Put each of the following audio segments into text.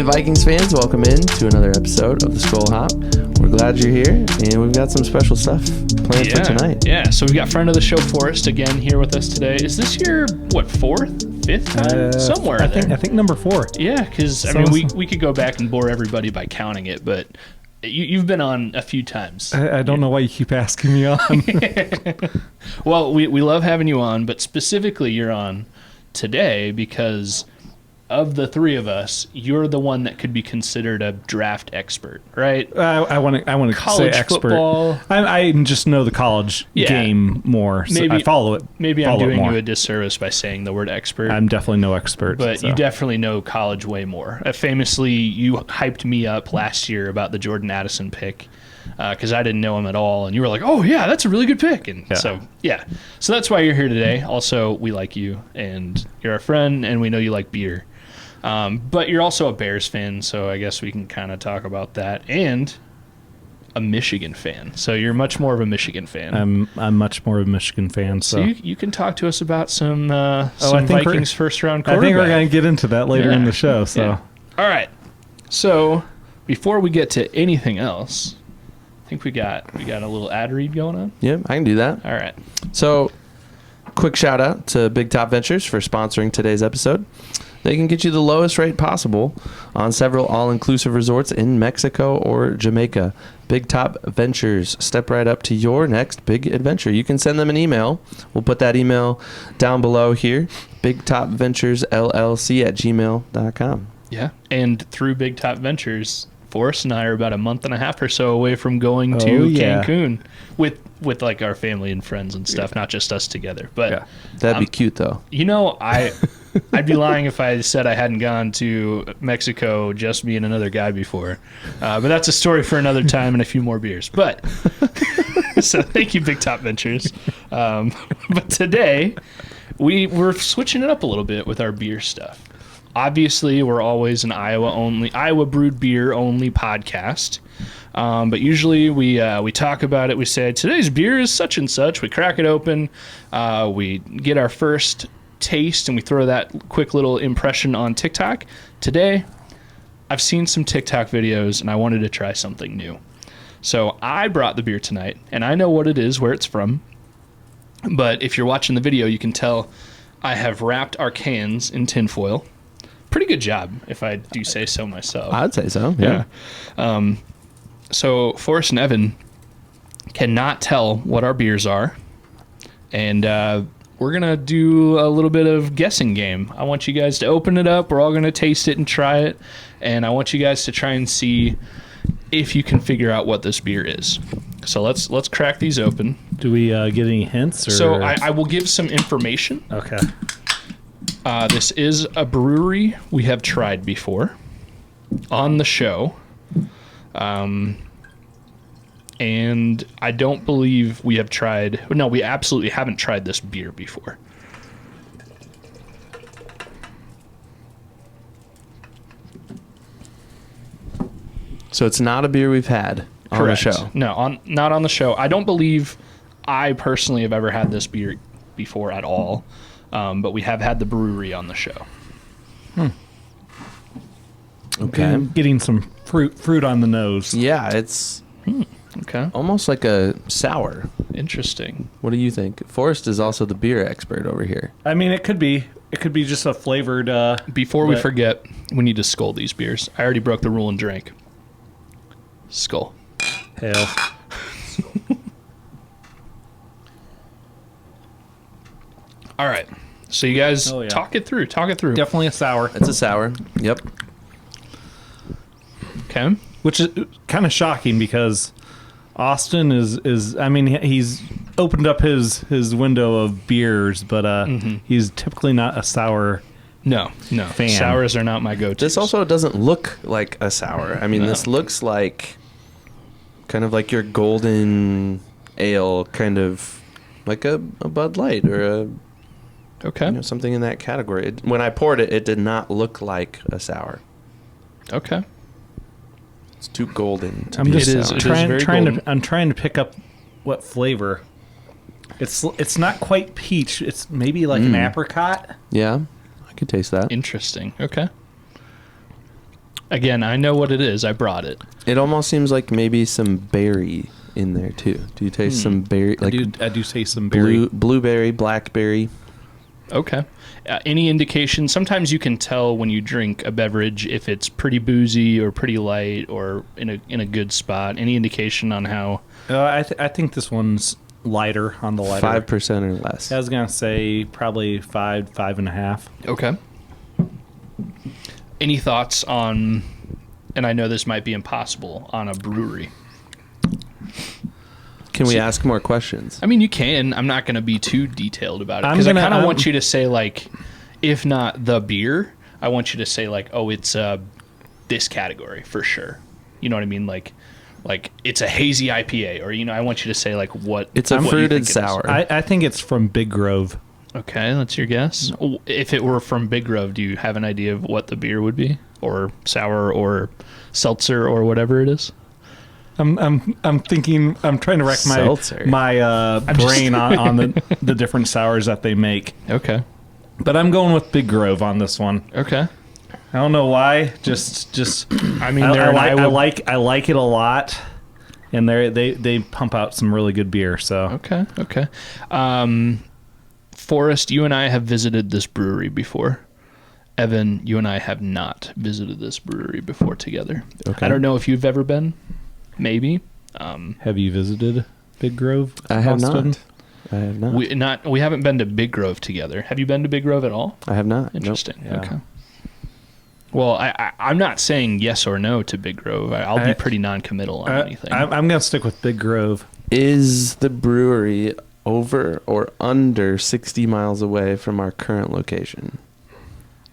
Vikings fans, welcome in to another episode of the Skol Hop. We're glad you're here, and we've got some special stuff planned for tonight. Yeah, so we've got friend of the show, Forrest, again here with us today. Is this your, fourth, fifth time? Somewhere I think number 4. Yeah, because, I mean, we could go back and bore everybody by counting it, but you've been on a few times. I don't know why you keep asking me on. Well, we love having you on, but specifically you're on today because of the three of us, you're the one that could be considered a draft expert, right? I want to say expert. Football. I just know the college game more. So I follow it. Maybe I'm doing you a disservice by saying the word expert. I'm definitely no expert. But you definitely know college way more. Famously, you hyped me up last year about the Jordan Addison pick because I didn't know him at all. And you were like, oh, yeah, that's a really good pick. And so that's why you're here today. Also, we like you, and you're our friend, and we know you like beer. But you're also a Bears fan, so I guess we can kind of talk about that. And a Michigan fan. So you're much more of a Michigan fan. I'm much more of a Michigan fan. So you can talk to us about some Vikings first-round quarterback. I think we're going to get into that later in the show. So All right. So before we get to anything else, I think we got a little ad read going on. Yeah, I can do that. All right. So quick shout out to Big Top Ventures for sponsoring today's episode. They can get you the lowest rate possible on several all-inclusive resorts in Mexico or Jamaica. Big Top Ventures. Step right up to your next big adventure. You can send them an email. We'll put that email down below here. BigTopVenturesLLC@gmail.com. Yeah, and through Big Top Ventures, Forrest and I are about a month and a half or so away from going to Cancun with like our family and friends and stuff, not just us together. But that'd be cute, though. You know, I'd be lying if I said I hadn't gone to Mexico just me and another guy before. But that's a story for another time and a few more beers. But so thank you, Big Top Ventures. But today we're switching it up a little bit with our beer stuff. Obviously, we're always an Iowa brewed beer only podcast. But usually we talk about it. We say today's beer is such and such. We crack it open. We get our first taste and we throw that quick little impression on TikTok. Today, I've seen some TikTok videos and I wanted to try something new. So I brought the beer tonight and I know what it is, where it's from. But if you're watching the video, you can tell I have wrapped our cans in tinfoil. Pretty good job, if I do say so myself. I'd say so, yeah. So Forrest and Evan cannot tell what our beers are. And we're going to do a little bit of guessing game. I want you guys to open it up. We're all going to taste it and try it. And I want you guys to try and see if you can figure out what this beer is. So let's crack these open. Do we get any hints? Or? So I will give some information. Okay. This is a brewery we have tried before on the show. And I don't believe we have tried... No, we absolutely haven't tried this beer before. So it's not a beer we've had on the show? No, not on the show. I don't believe I personally have ever had this beer before at all. But we have had the brewery on the show. Okay. I'm getting some fruit on the nose. Yeah, it's... Okay. Almost like a sour. Interesting. What do you think? Forrest is also the beer expert over here. I mean, it could be just a flavored... Before we forget, we need to Skol these beers. I already broke the rule and drank. Skol. Hail. All right. So you guys talk it through. Definitely a sour. It's a sour. Yep. Okay. Which is kind of shocking because Austin is I mean, he's opened up his window of beers, but he's typically not a sour fan. Sours are not my go-to. This also doesn't look like a sour. I mean, this looks like kind of like your golden ale, kind of like a Bud Light or something in that category. When I poured it, it did not look like a sour. Okay. It's too golden. I'm just trying to pick up what flavor. It's not quite peach. It's maybe like an apricot. Yeah, I could taste that. Interesting. Okay. Again, I know what it is. I brought it. It almost seems like maybe some berry in there too. Do you taste some berry? Like I do taste some berry. Blueberry, blackberry. Okay. Any indication? Sometimes you can tell when you drink a beverage if it's pretty boozy or pretty light or in a good spot. Any indication on how? I think this one's lighter on the lighter. 5% or less. I was gonna say probably 5.5. Okay. Any thoughts on? And I know this might be impossible on a brewery. Can we ask more questions? I mean, you can. I'm not going to be too detailed about it because I kind of want you to say, like, if not the beer, I want you to say, like, oh, it's this category for sure. You know what I mean? Like it's a hazy IPA, or I want you to say like what. It's a fruited sour. I think it's from Big Grove. Okay, that's your guess. If it were from Big Grove, do you have an idea of what the beer would be, or sour, or seltzer, or whatever it is? I'm thinking. I'm trying to rack my brain on the different sours that they make. Okay, but I'm going with Big Grove on this one. Okay, I don't know why. Just I mean, I like it a lot, and they pump out some really good beer. So okay. Forrest, you and I have visited this brewery before. Evan, you and I have not visited this brewery before together. Okay. I don't know if you've ever been. Maybe. Have you visited Big Grove? I have not. I have not. We haven't been to Big Grove together. Have you been to Big Grove at all? I have not. Interesting. Nope. Okay. Well, I'm not saying yes or no to Big Grove. I'll be pretty non-committal on anything. I'm going to stick with Big Grove. Is the brewery over or under 60 miles away from our current location?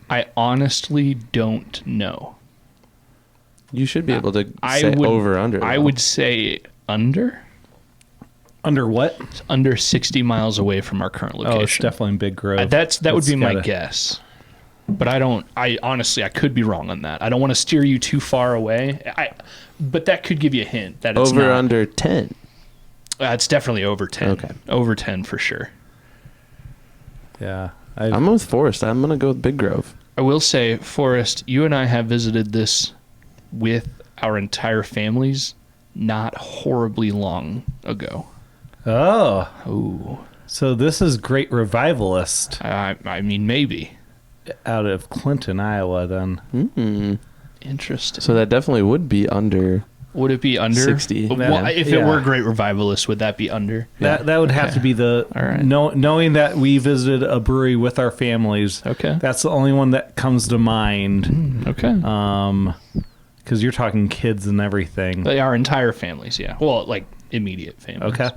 I honestly don't know. You should be able to say over under. I would say under. Under what? It's under 60 miles away from our current location. Oh, it's definitely in Big Grove. That would be my guess. But I honestly could be wrong on that. I don't want to steer you too far away. But that could give you a hint that it's over not. Under 10. It's definitely over 10. Okay. Over 10 for sure. Yeah. I'm with Forrest. I'm going to go with Big Grove. I will say, Forrest, you and I have visited this with our entire families not horribly long ago. Oh. Ooh. So this is Great Revivalist. I mean, maybe. Out of Clinton, Iowa, then. Mm-hmm. Interesting. So that definitely would be under. Would it be under 60? Well, if it were Great Revivalist, would that be under? That would have to be the. All right. Knowing that we visited a brewery with our families. Okay. That's the only one that comes to mind. Okay. Because you're talking kids and everything. Our entire families, yeah. Well, like immediate families. Okay.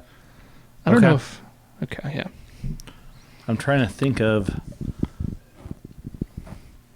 I don't know if. Okay, yeah. I'm trying to think of.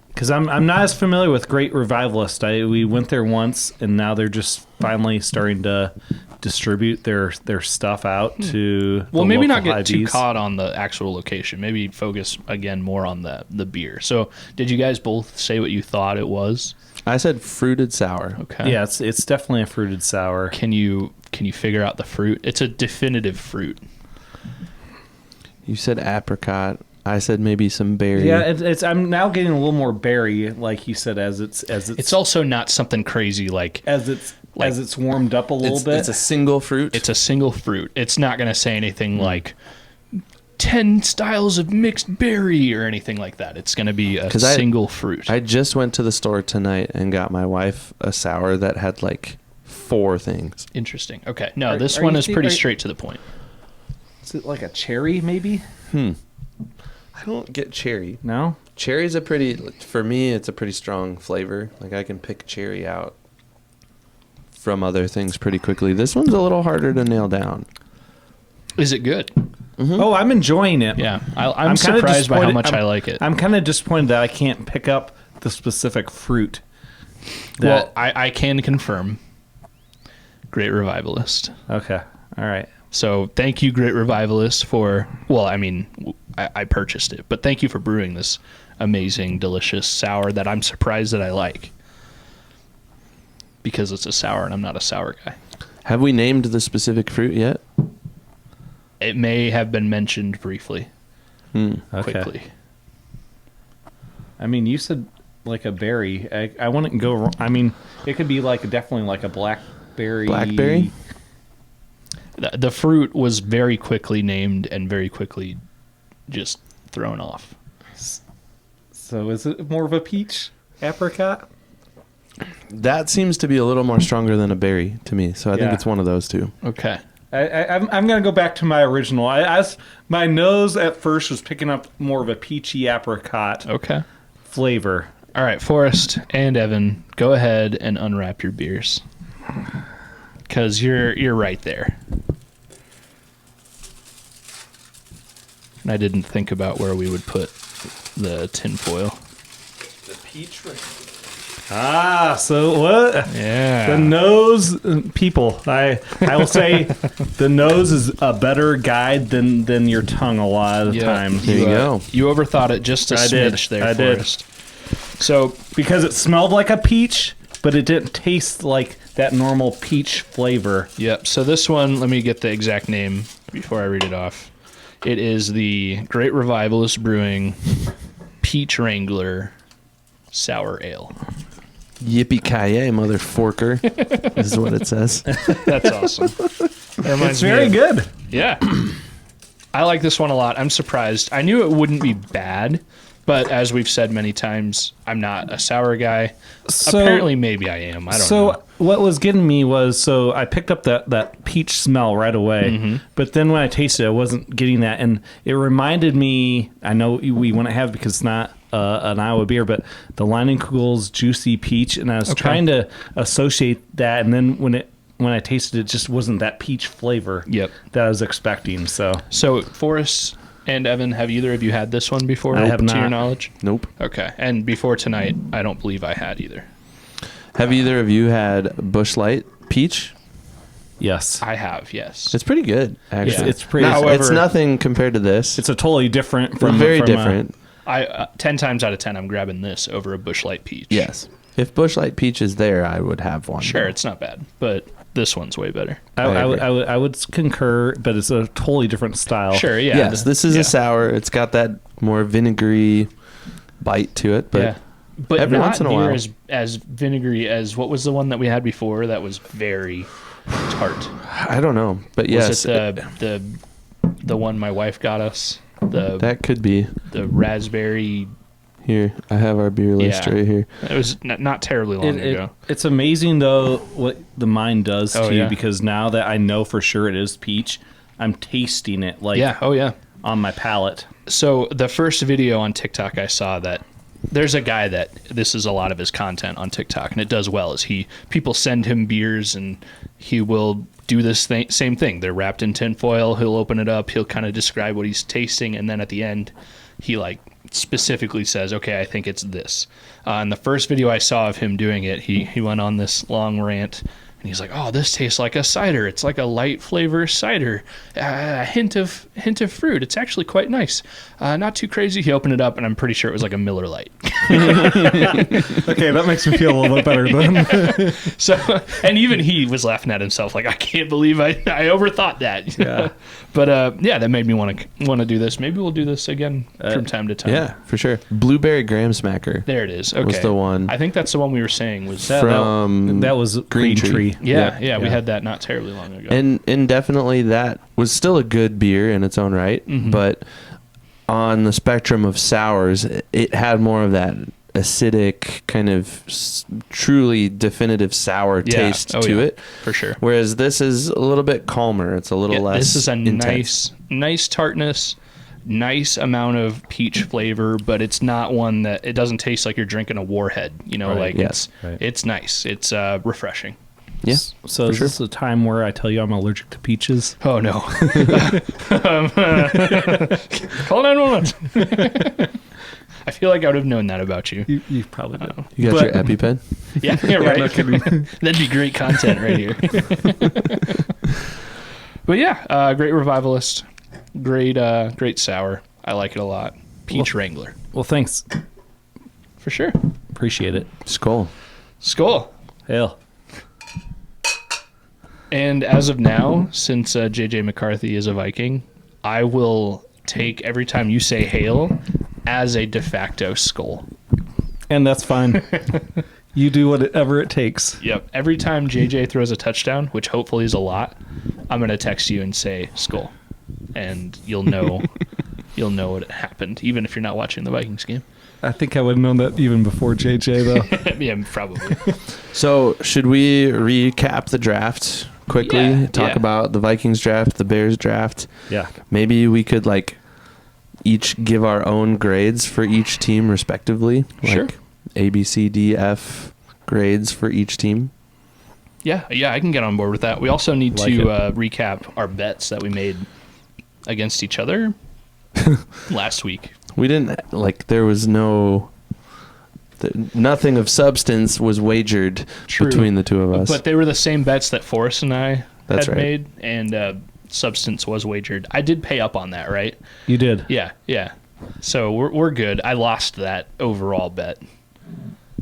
Because I'm not as familiar with Great Revivalist. We went there once, and now they're just finally starting to distribute their stuff out to. Well, maybe not get too Hy-Vees. caught on the actual location. Maybe focus again more on the beer. So, did you guys both say what you thought it was? I said fruited sour. Okay. Yeah, it's definitely a fruited sour. Can you figure out the fruit? It's a definitive fruit. You said apricot. I said maybe some berry. Yeah, it's. I'm now getting a little more berry, like you said, as it's. It's also not something crazy like as it's warmed up a little bit. It's a single fruit. It's a single fruit. It's not going to say anything like 10 styles of mixed berry or anything like that. It's going to be a single fruit. I just went to the store tonight and got my wife a sour that had like 4 things. Interesting. Okay. No, this one is pretty straight to the point. Is it like a cherry, maybe? I don't get cherry. No? Cherry's for me, it's a pretty strong flavor. Like I can pick cherry out from other things pretty quickly. This one's a little harder to nail down. Is it good? Mm-hmm. Oh, I'm enjoying it. Yeah. I'm surprised by how much I like it. I'm kind of disappointed that I can't pick up the specific fruit. Well, I can confirm. Great Revivalist. Okay. All right. So thank you, Great Revivalist, for... Well, I mean, I purchased it, but thank you for brewing this amazing, delicious sour that I'm surprised that I like. Because it's a sour, and I'm not a sour guy. Have we named the specific fruit yet? It may have been mentioned briefly. Okay. Quickly. I mean, you said like a berry. I wouldn't go wrong. I mean, it could be like definitely like a blackberry. Blackberry? The fruit was very quickly named and very quickly just thrown off. So is it more of a peach apricot? That seems to be a little more stronger than a berry to me. So I think Yeah. it's one of those two. Okay. I'm going to go back to my original. My nose at first was picking up more of a peachy apricot Okay. flavor. All right, Forrest and Evan, go ahead and unwrap your beers. Because you're right there. And I didn't think about where we would put the tinfoil. The peach ring. So what? Yeah. The nose, people. I will say, the nose is a better guide than your tongue a lot of the time. There you go. You overthought it just a smidge there, I did. Forrest. So, Because it smelled like a peach, but it didn't taste like that normal peach flavor. yep. So this one, let me get the exact name before I read it off. It is the Great Revivalist Brewing Peach Wrangler Sour Ale. Yippee-ki-yay, motherforker. This is what it says. That's awesome. That reminds It's me very of- good. Yeah. I like this one a lot. I'm surprised. I knew it wouldn't be bad, but as we've said many times, I'm not a sour guy. So- Apparently, maybe I am. I don't So know. what was getting me was, so I picked up that peach smell right away, but then when I tasted it, I wasn't getting that, and it reminded me. I know we wouldn't have because it's not an Iowa beer, but the Leinenkugel's Juicy Peach, and I was trying to associate that, and then when I tasted it, just wasn't that peach flavor Yep. that I was expecting. So So, Forrest and Evan, have either of you had this one before? I have To your not. knowledge? Nope. Okay. And before tonight, I don't believe I had either. Have either of you had Busch Light peach? yes, I have, yes. It's pretty good, actually. It's pretty. However- it's nothing compared to this. It's a totally different It's from very from, different. 10 times out of 10, I'm grabbing this over a Busch Light Peach. Yes. If Busch Light peach is there, I would have one. Sure, it's not bad, but this one's way better. I would concur, but it's a totally different style. Sure, yeah. Yes, this is yeah. a sour. It's got that more vinegary bite to it, but yeah. But every not once in a near while. as vinegary as what was the one that we had before that was very tart. I don't know. But yes, Was it the one my wife got us? that could be. The raspberry. Here, I have our beer list Yeah. right here. It was not terribly long ago. It's amazing though what the mind does Oh, to you, yeah. because now that I know for sure it is peach, I'm tasting it like Yeah. Oh yeah. on my palate. So the first video on TikTok I saw, that there's a guy that this is a lot of his content on TikTok, and it does well. Is people send him beers and he will do this same thing. They're wrapped in tinfoil. He'll open it up. He'll kind of describe what he's tasting, and then at the end, he like specifically says, "Okay, I think it's this." In the first video I saw of him doing it, he went on this long rant. And he's like, "Oh, this tastes like a cider. It's like a light flavor cider, a hint of fruit. It's actually quite nice. Not too crazy." He opened it up, and I'm pretty sure it was like a Miller Lite. Okay, that makes me feel a little bit better then. So, and even he was laughing at himself, like, "I can't believe I overthought that." Yeah. But yeah, that made me want to do this. Maybe we'll do this again from time to time. Yeah, for sure. Blueberry graham smacker There it is. Okay. was the one I think that's the one we were saying was. from that was Green Tree. Yeah, we had that not terribly long ago. And definitely that was still a good beer in its own right, but on the spectrum of sours, it had more of that acidic kind of truly definitive sour taste to it, for sure. whereas this is a little bit calmer. It's a little less This is a intense. nice tartness, nice amount of peach flavor, but it's not one that it doesn't taste like you're drinking a Warhead. Right, yes. It's nice. It's refreshing. Yeah, So for is sure. this a time where I tell you I'm allergic to peaches? Oh no! Call 911. I feel like I would have known that about you. You probably do. You got your EpiPen? Yeah, right. no kidding. That'd be great content right here. But yeah, great Revivalist, great sour. I like it a lot. Peach Wrangler, Well, thanks. for sure. Appreciate it. Skol. Skol. Hell. And as of now, since JJ McCarthy is a Viking, I will take every time you say hail as a de facto Skol. And that's fine. You do whatever it takes. Yep. Every time JJ throws a touchdown, which hopefully is a lot, I'm going to text you and say Skol. And you'll know what happened, even if you're not watching the Vikings game. I think I would have known that even before JJ, though. Yeah, probably. So should we recap the draft quickly? Yeah, Talk about the Vikings draft, the Bears draft. Yeah. Maybe we could each give our own grades for each team respectively. Sure. Like A, B, C, D, F grades for each team. Yeah, I can get on board with that. We also need Like to it. recap our bets that we made against each other last week. We didn't, there was nothing of substance was wagered True. between the two of us. But they were the same bets that Forrest and I That's had right. made, and substance was wagered. I did pay up on that, right? You did. Yeah. So we're good. I lost that overall bet.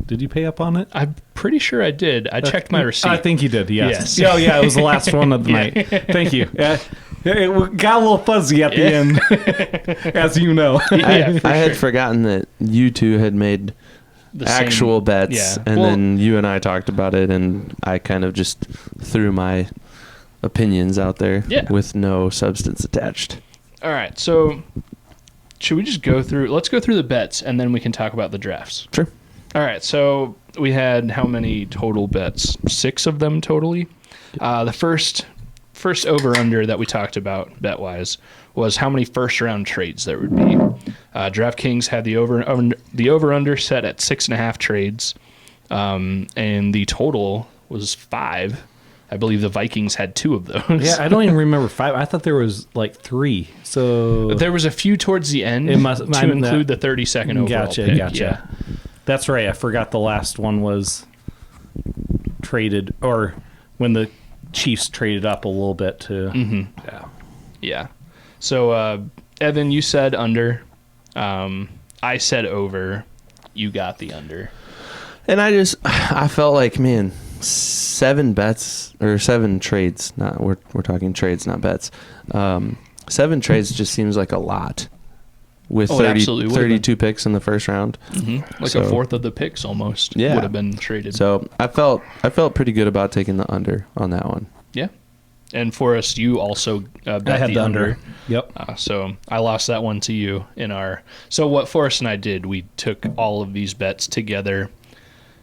Did you pay up on it? I'm pretty sure I did. I checked my receipt. I think you did, yes. Yes. Oh, yeah, it was the last one of the night. Thank you. Yeah, it got a little fuzzy at the end, as you know. Yeah, I had forgotten that you two had made The same- actual bets, yeah. and Well- then you and I talked about it, and I kind of just threw my opinions out there with no substance attached. All right. So should we just go through? Let's go through the bets, and then we can talk about the drafts. Sure. All right. So we had how many total bets? 6 of them totally. The first over-under that we talked about bet-wise was how many first-round trades there would be. DraftKings had the over-under set at 6.5 trades, and the total was 5. I believe the Vikings had 2 of those. Yeah, I don't even remember 5. I thought there was 3. So There was a few towards the end It must- to I mean, include the 32nd overall Gotcha, pick. gotcha. Yeah. That's right. I forgot the last one was traded, or when the Chiefs traded up a little bit to. Mm-hmm. Yeah. So, Evan, you said under. I said over. You got the under. And I felt like, man, 7 bets or 7 trades. We're talking trades, not bets. 7 trades just seems like a lot. With Oh, it absolutely would've 32 picks in the first round. Mm-hmm. Like So- a fourth of the picks almost Yeah. would have been traded. So I felt pretty good about taking the under on that one. Yeah. And Forrest, you also bet I had the under. Yep. So I lost that one to you in our. So what Forrest and I did, we took all of these bets together.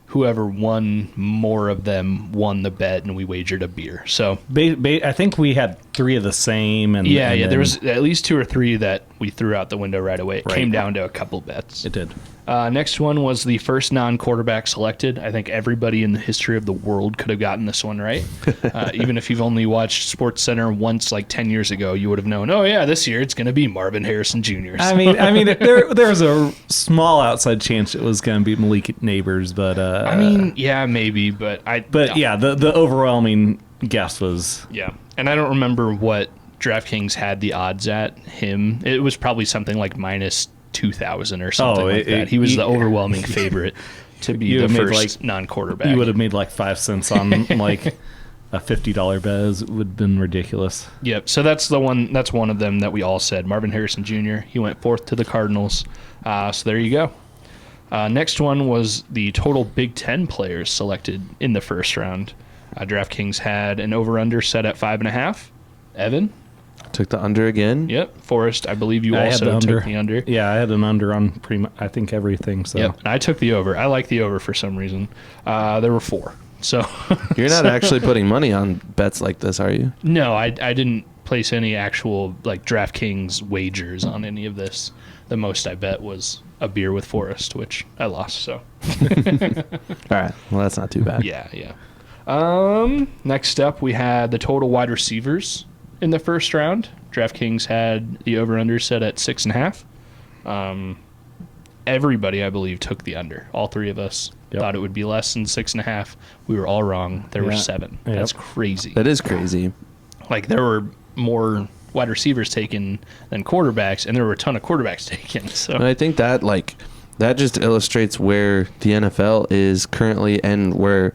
Whoever won more of them won the bet, and we wagered a beer. So I think we had 3 of the same. And yeah, and there then was at least 2 or 3 that we threw out the window right away. It Right. came down to a couple bets. It did. Next one was the first non-quarterback selected. I think everybody in the history of the world could have gotten this one right. Even if you've only watched SportsCenter once, 10 years ago, you would have known. Oh yeah, this year it's going to be Marvin Harrison Jr. I mean, there was a small outside chance it was going to be Malik Neighbors, but yeah, maybe, but yeah, the overwhelming guess was yeah, and I don't remember what DraftKings had the odds at him. It was probably something like minus 2,000 or something like that. He was the overwhelming favorite to be the first non-quarterback. You would have made 5 cents on a $50 bet. It would have been ridiculous. Yep. So that's the one. That's one of them that we all said. Marvin Harrison Jr. He went 4th to the Cardinals. So there you go. Next one was the total Big Ten players selected in the first round. DraftKings had an over/under set at 5.5. Evan. Took the under again. Yep. Forrest, I believe you also took the under. Yeah, I had an under on pretty much, I think, everything. So. Yep. And I took the over. I like the over for some reason. There were 4. So You're not actually putting money on bets like this, are you? no, I didn't place any actual DraftKings wagers on any of this. The most I bet was a beer with Forrest, which I lost. So All right. Well, that's not too bad. yeah. Next up, we had the total wide receivers in the first round. DraftKings had the over/under set at 6.5. Everybody, I believe, took the under. All 3 of us thought it would be less than 6.5. We were all wrong. There were 7. Yep. That's crazy. That is crazy. There were more wide receivers taken than quarterbacks, and there were a ton of quarterbacks taken. So And I think that that just illustrates where the NFL is currently and where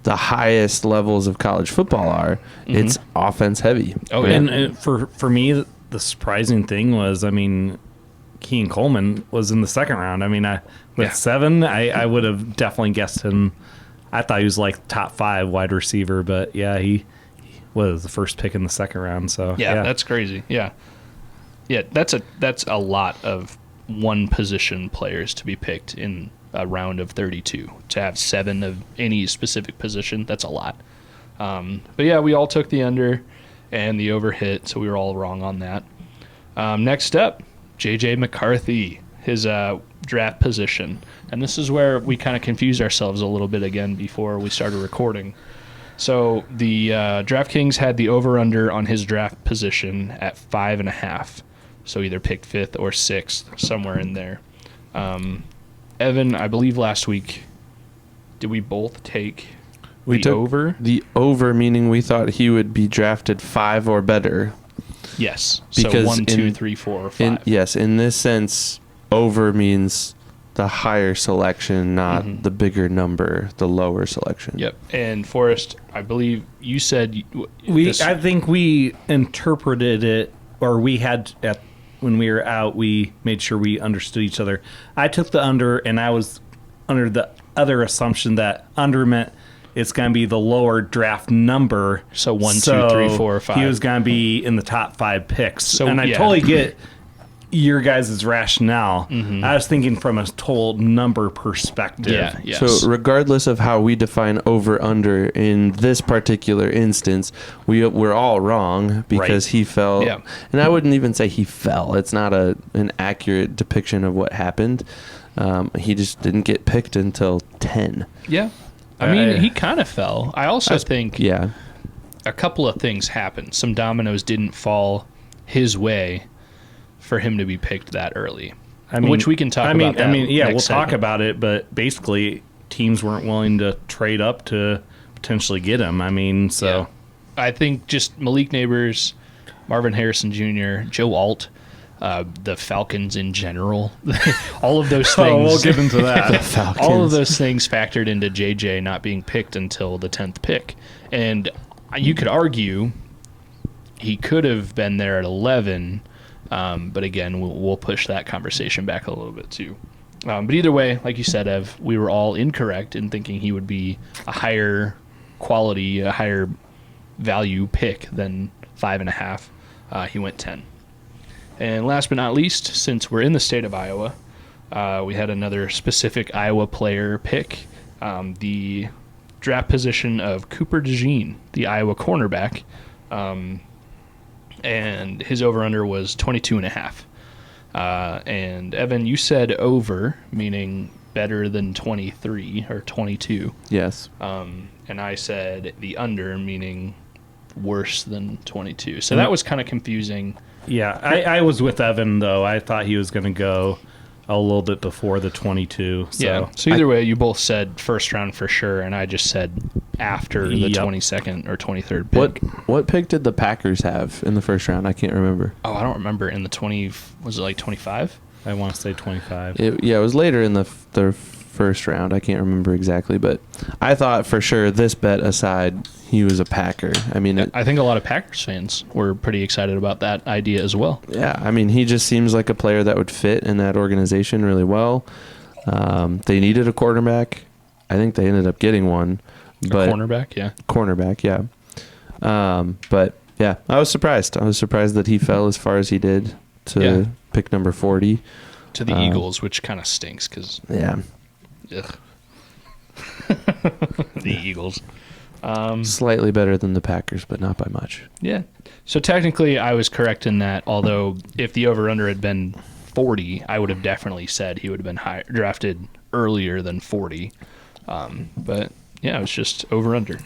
the highest levels of college football are. Mm-hmm. It's offense heavy. Oh, yeah. And for me, the surprising thing was, Keen Coleman was in the second round. I mean, with 7, I would have definitely guessed him. I thought he was like top 5 wide receiver, but yeah, he was the first pick in the second round. So yeah. That's crazy. Yeah, that's a lot of one position players to be picked in a round of 32. To have 7 of any specific position, that's a lot. But yeah, we all took the under and the over hit, so we were all wrong on that. Next up, J.J. McCarthy, his draft position. And this is where we kind of confused ourselves a little bit again before we started recording. So the DraftKings had the over-under on his draft position at 5.5. So either pick 5th or 6th, somewhere in there. Evan, I believe last week, did we both take we the took over? The over, meaning we thought he would be drafted 5 or better. Yes. Because so 1, 2, 3, 4, or 5. Yes, in this sense, over means the higher selection, not the bigger number, the lower selection. Yep. And Forrest, I believe you said I think we interpreted it, or we had when we were out, we made sure we understood each other. I took the under, and I was under the other assumption that under meant it's going to be the lower draft number. So 1, 2, 3, 4, 5. He was going to be in the top 5 picks. So, and I totally get your guys' rationale. I was thinking from a total number perspective. Yeah. Yes. So regardless of how we define over/under in this particular instance, we're all wrong because he fell. Yeah. And I wouldn't even say he fell. It's not an accurate depiction of what happened. He just didn't get picked until 10. Yeah. I mean, he kind of fell. I also think a couple of things happened. Some dominoes didn't fall his way for him to be picked that early. Which we can talk about that we'll next talk segment. about it, but basically teams weren't willing to trade up to potentially get him. I mean, so. Yeah. I think just Malik Neighbors, Marvin Harrison Jr., Joe Alt, the Falcons in general, all of those things. We'll get into that. All of those things factored into JJ not being picked until the 10th pick. And you could argue he could have been there at 11, but again, we'll push that conversation back a little bit too. But either way, like you said, Ev, we were all incorrect in thinking he would be a higher quality, a higher value pick than 5.5. He went 10. And last but not least, since we're in the state of Iowa, we had another specific Iowa player pick, the draft position of Cooper DeJean, the Iowa cornerback, and his over-under was 22.5. And Evan, you said over, meaning better than 23 or 22. Yes. And I said the under, meaning worse than 22. So that was kind of confusing. Yeah, I was with Evan, though. I thought he was going to go a little bit before the 22. So. Yeah, so either way, you both said first round for sure, and I just said after the 22nd or 23rd pick. What pick did the Packers have in the first round? I can't remember. Oh, I don't remember. In the 20, was it like 25? I want to say 25. It was later in the first round. I can't remember exactly, but I thought for sure, this bet aside, he was a Packer. I mean, I think a lot of Packers fans were pretty excited about that idea as well. Yeah, I mean, he just seems like a player that would fit in that organization really well. They needed a quarterback. I think they ended up getting one. But cornerback, yeah. Cornerback, yeah. But yeah, I was surprised. I was surprised that he fell as far as he did to pick number 40. To the Eagles, which kind of stinks because... Yeah. Ugh. The Eagles. Slightly better than the Packers, but not by much. Yeah. So technically, I was correct in that, although if the over-under had been 40, I would have definitely said he would have been drafted earlier than 40. But, yeah, it was just over-under.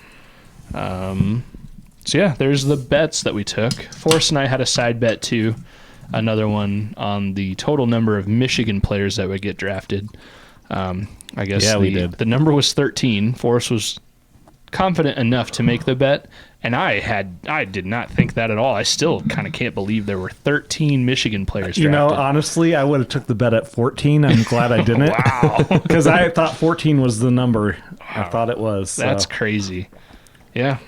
So, yeah, there's the bets that we took. Forrest and I had a side bet, too. Another one on the total number of Michigan players that would get drafted. I guess we did. The number was 13. Forrest was confident enough to make the bet, and I did not think that at all. I still kind of can't believe there were 13 Michigan players drafted. You know, honestly, I would have took the bet at 14. I'm glad I didn't. Wow. Because I thought 14 was the number. I thought it was. So. That's crazy. Yeah.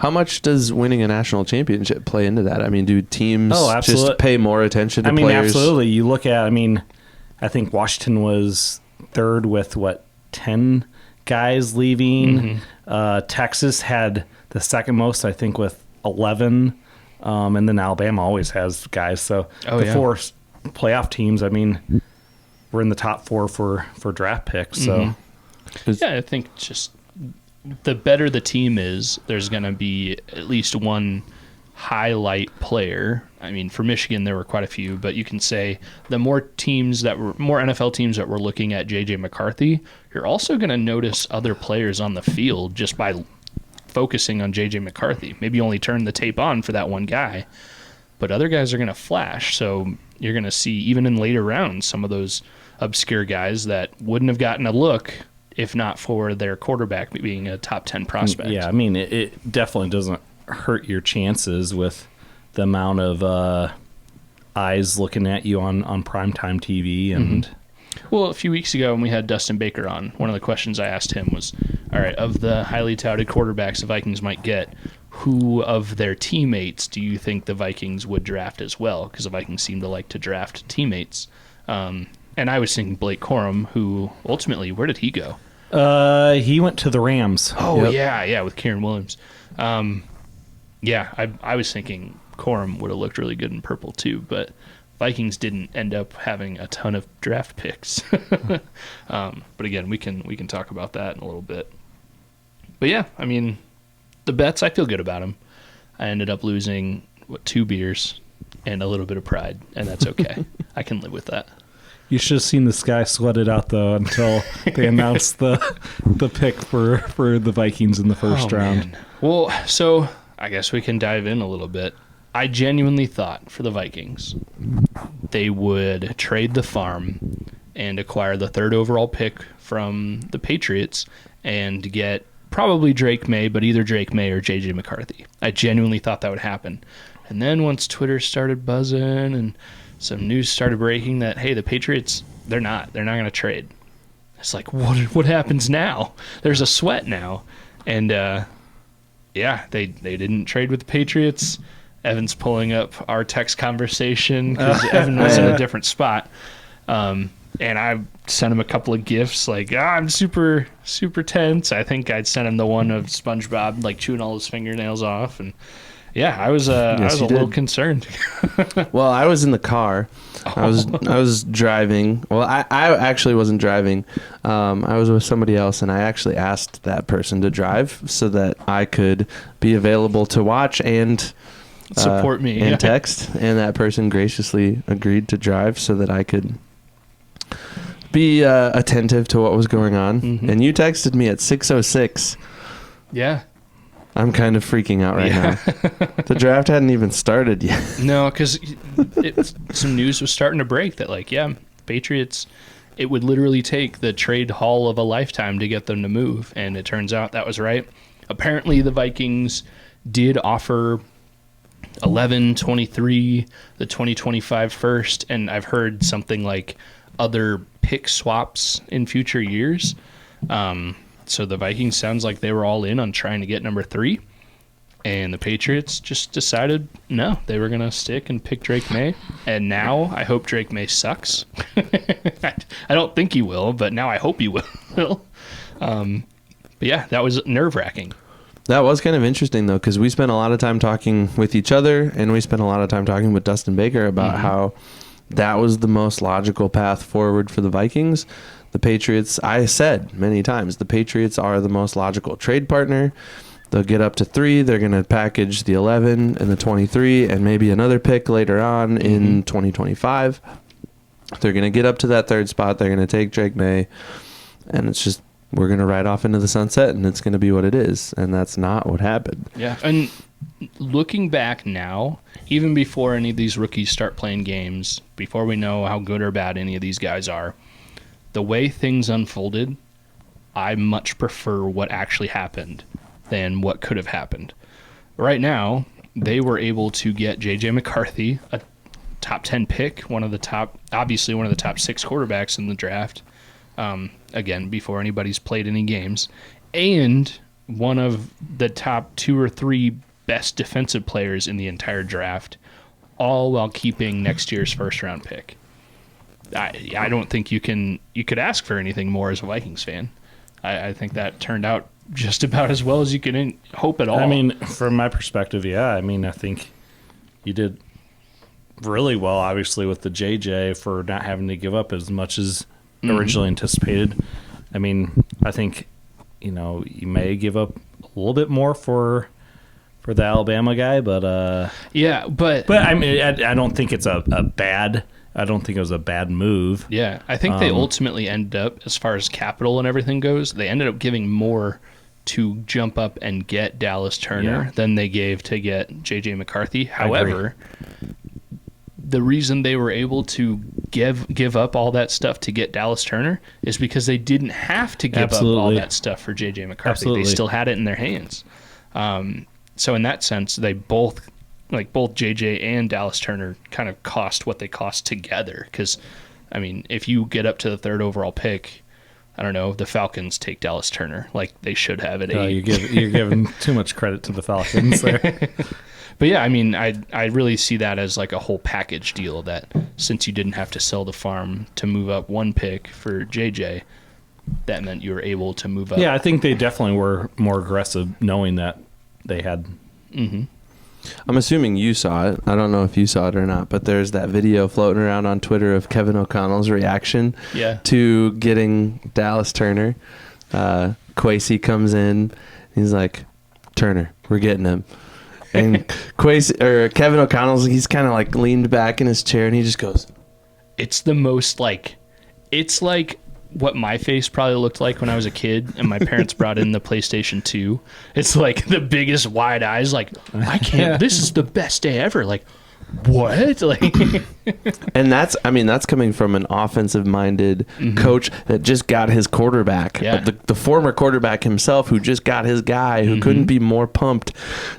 How much does winning a national championship play into that? I mean, do teams just pay more attention to players? Absolutely. You look at, I think Washington was third with 10 guys leaving. Texas had the second most, I think, with 11. And then Alabama always has guys. So four playoff teams, we're in the top 4 for draft picks. So yeah, I think just the better the team is, there's going to be at least one highlight player. I mean, for Michigan, there were quite a few, but you can say the more NFL teams that were looking at J.J. McCarthy, you're also going to notice other players on the field just by focusing on J.J. McCarthy. Maybe only turn the tape on for that one guy, but other guys are going to flash. So you're going to see, even in later rounds, some of those obscure guys that wouldn't have gotten a look if not for their quarterback being a top 10 prospect. Yeah, it definitely doesn't hurt your chances with the amount of eyes looking at you on primetime TV. And Well, a few weeks ago when we had Dustin Baker on, one of the questions I asked him was, all right, of the highly touted quarterbacks the Vikings might get, who of their teammates do you think the Vikings would draft as well? Because the Vikings seem to like to draft teammates. And I was thinking Blake Corum, who ultimately, where did he go? He went to the Rams. Oh, yeah, with Kieran Williams. I was thinking Corum would have looked really good in purple too, but Vikings didn't end up having a ton of draft picks. But again, we can talk about that in a little bit. But yeah, the bets, I feel good about them. I ended up losing 2 beers and a little bit of pride, and that's okay. I can live with that. You should have seen this guy sweat it out, though, until they announced the pick for the Vikings in the first round. Man. Well, so I guess we can dive in a little bit. I genuinely thought for the Vikings, they would trade the farm and acquire the 3rd overall pick from the Patriots and get probably Drake May, but either Drake May or J.J. McCarthy. I genuinely thought that would happen. And then once Twitter started buzzing and some news started breaking that, hey, the Patriots, they're not going to trade. It's like, what happens now? There's a sweat now. And, they didn't trade with the Patriots. Evan's pulling up our text conversation because Evan was in a different spot. And I sent him a couple of gifts like, I'm super, super tense. I think I'd sent him the one of SpongeBob like chewing all his fingernails off. And yeah, I was a little concerned. Well, I was in the car. I was driving. Well, I actually wasn't driving. I was with somebody else, and I actually asked that person to drive so that I could be available to watch and support me and text. And that person graciously agreed to drive so that I could be attentive to what was going on. And you texted me at 6:06. Yeah. I'm kind of freaking out right now. The draft hadn't even started yet. No, because some news was starting to break that, Patriots, it would literally take the trade haul of a lifetime to get them to move, and it turns out that was right. Apparently, the Vikings did offer 11, 23, the 2025 first, and I've heard something like other pick swaps in future years. So the Vikings sounds like they were all in on trying to get number 3, and the Patriots just decided no, they were going to stick and pick Drake May. And now I hope Drake May sucks. I don't think he will, but now I hope he will. But yeah, that was nerve-wracking. That was kind of interesting, though, because we spent a lot of time talking with each other, and we spent a lot of time talking with Dustin Baker about how that was the most logical path forward for the Vikings. The Patriots, I said many times, the Patriots are the most logical trade partner. They'll get up to 3. They're going to package the 11 and the 23 and maybe another pick later on in 2025. They're going to get up to that 3rd spot. They're going to take Drake May. And it's just, we're going to ride off into the sunset, and it's going to be what it is. And that's not what happened. Yeah. And looking back now, even before any of these rookies start playing games, before we know how good or bad any of these guys are, the way things unfolded, I much prefer what actually happened than what could have happened. Right now, they were able to get J.J. McCarthy, a top 10 pick, obviously one of the top 6 quarterbacks in the draft, again, before anybody's played any games, and one of the top 2 or 3 best defensive players in the entire draft, all while keeping next year's first-round pick. I don't think you could ask for anything more as a Vikings fan. I think that turned out just about as well as you could hope at all. I mean, from my perspective, yeah. I mean, I think you did really well, obviously, with the JJ for not having to give up as much as originally anticipated. I mean, I think, you may give up a little bit more for the Alabama guy, but yeah, but I mean, I don't think it's a bad. I don't think it was a bad move. Yeah, I think they ultimately ended up, as far as capital and everything goes, they ended up giving more to jump up and get Dallas Turner than they gave to get J.J. McCarthy. However, the reason they were able to give up all that stuff to get Dallas Turner is because they didn't have to give up all that stuff for J.J. McCarthy. Absolutely. They still had it in their hands. So in that sense, they both JJ and Dallas Turner kind of cost what they cost together. Because, I mean, if you get up to the 3rd overall pick, I don't know, the Falcons take Dallas Turner like they should have at 8. You're giving too much credit to the Falcons there. But yeah, I mean, I really see that as like a whole package deal, that since you didn't have to sell the farm to move up 1 pick for JJ, that meant you were able to move up. Yeah, I think they definitely were more aggressive knowing that they had... Mm-hmm. I'm assuming you saw it. I don't know if you saw it or not, but there's that video floating around on Twitter of Kevin O'Connell's reaction to getting Dallas Turner. Kwesi comes in. He's like, Turner, we're getting him. And Kevin O'Connell's, he's kind of like leaned back in his chair, and he just goes, it's the most like, it's like what my face probably looked like when I was a kid and my parents brought in the PlayStation 2. It's like the biggest wide eyes, like, I can't, this is the best day ever. Like, what? Like, and that's coming from an offensive minded coach that just got his quarterback. Yeah. The former quarterback himself who just got his guy, who couldn't be more pumped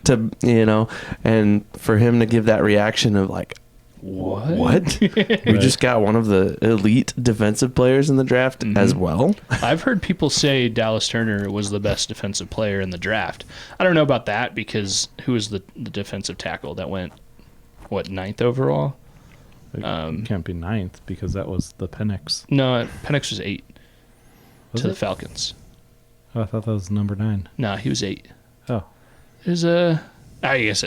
to, and for him to give that reaction of like, what? We just got one of the elite defensive players in the draft as well. I've heard people say Dallas Turner was the best defensive player in the draft. I don't know about that, because who was the defensive tackle that went, 9th overall? It can't be 9th because that was the Penix. No, Penix was 8 to the Falcons. Oh, I thought that was number 9. No, he was 8. Oh. There's I guess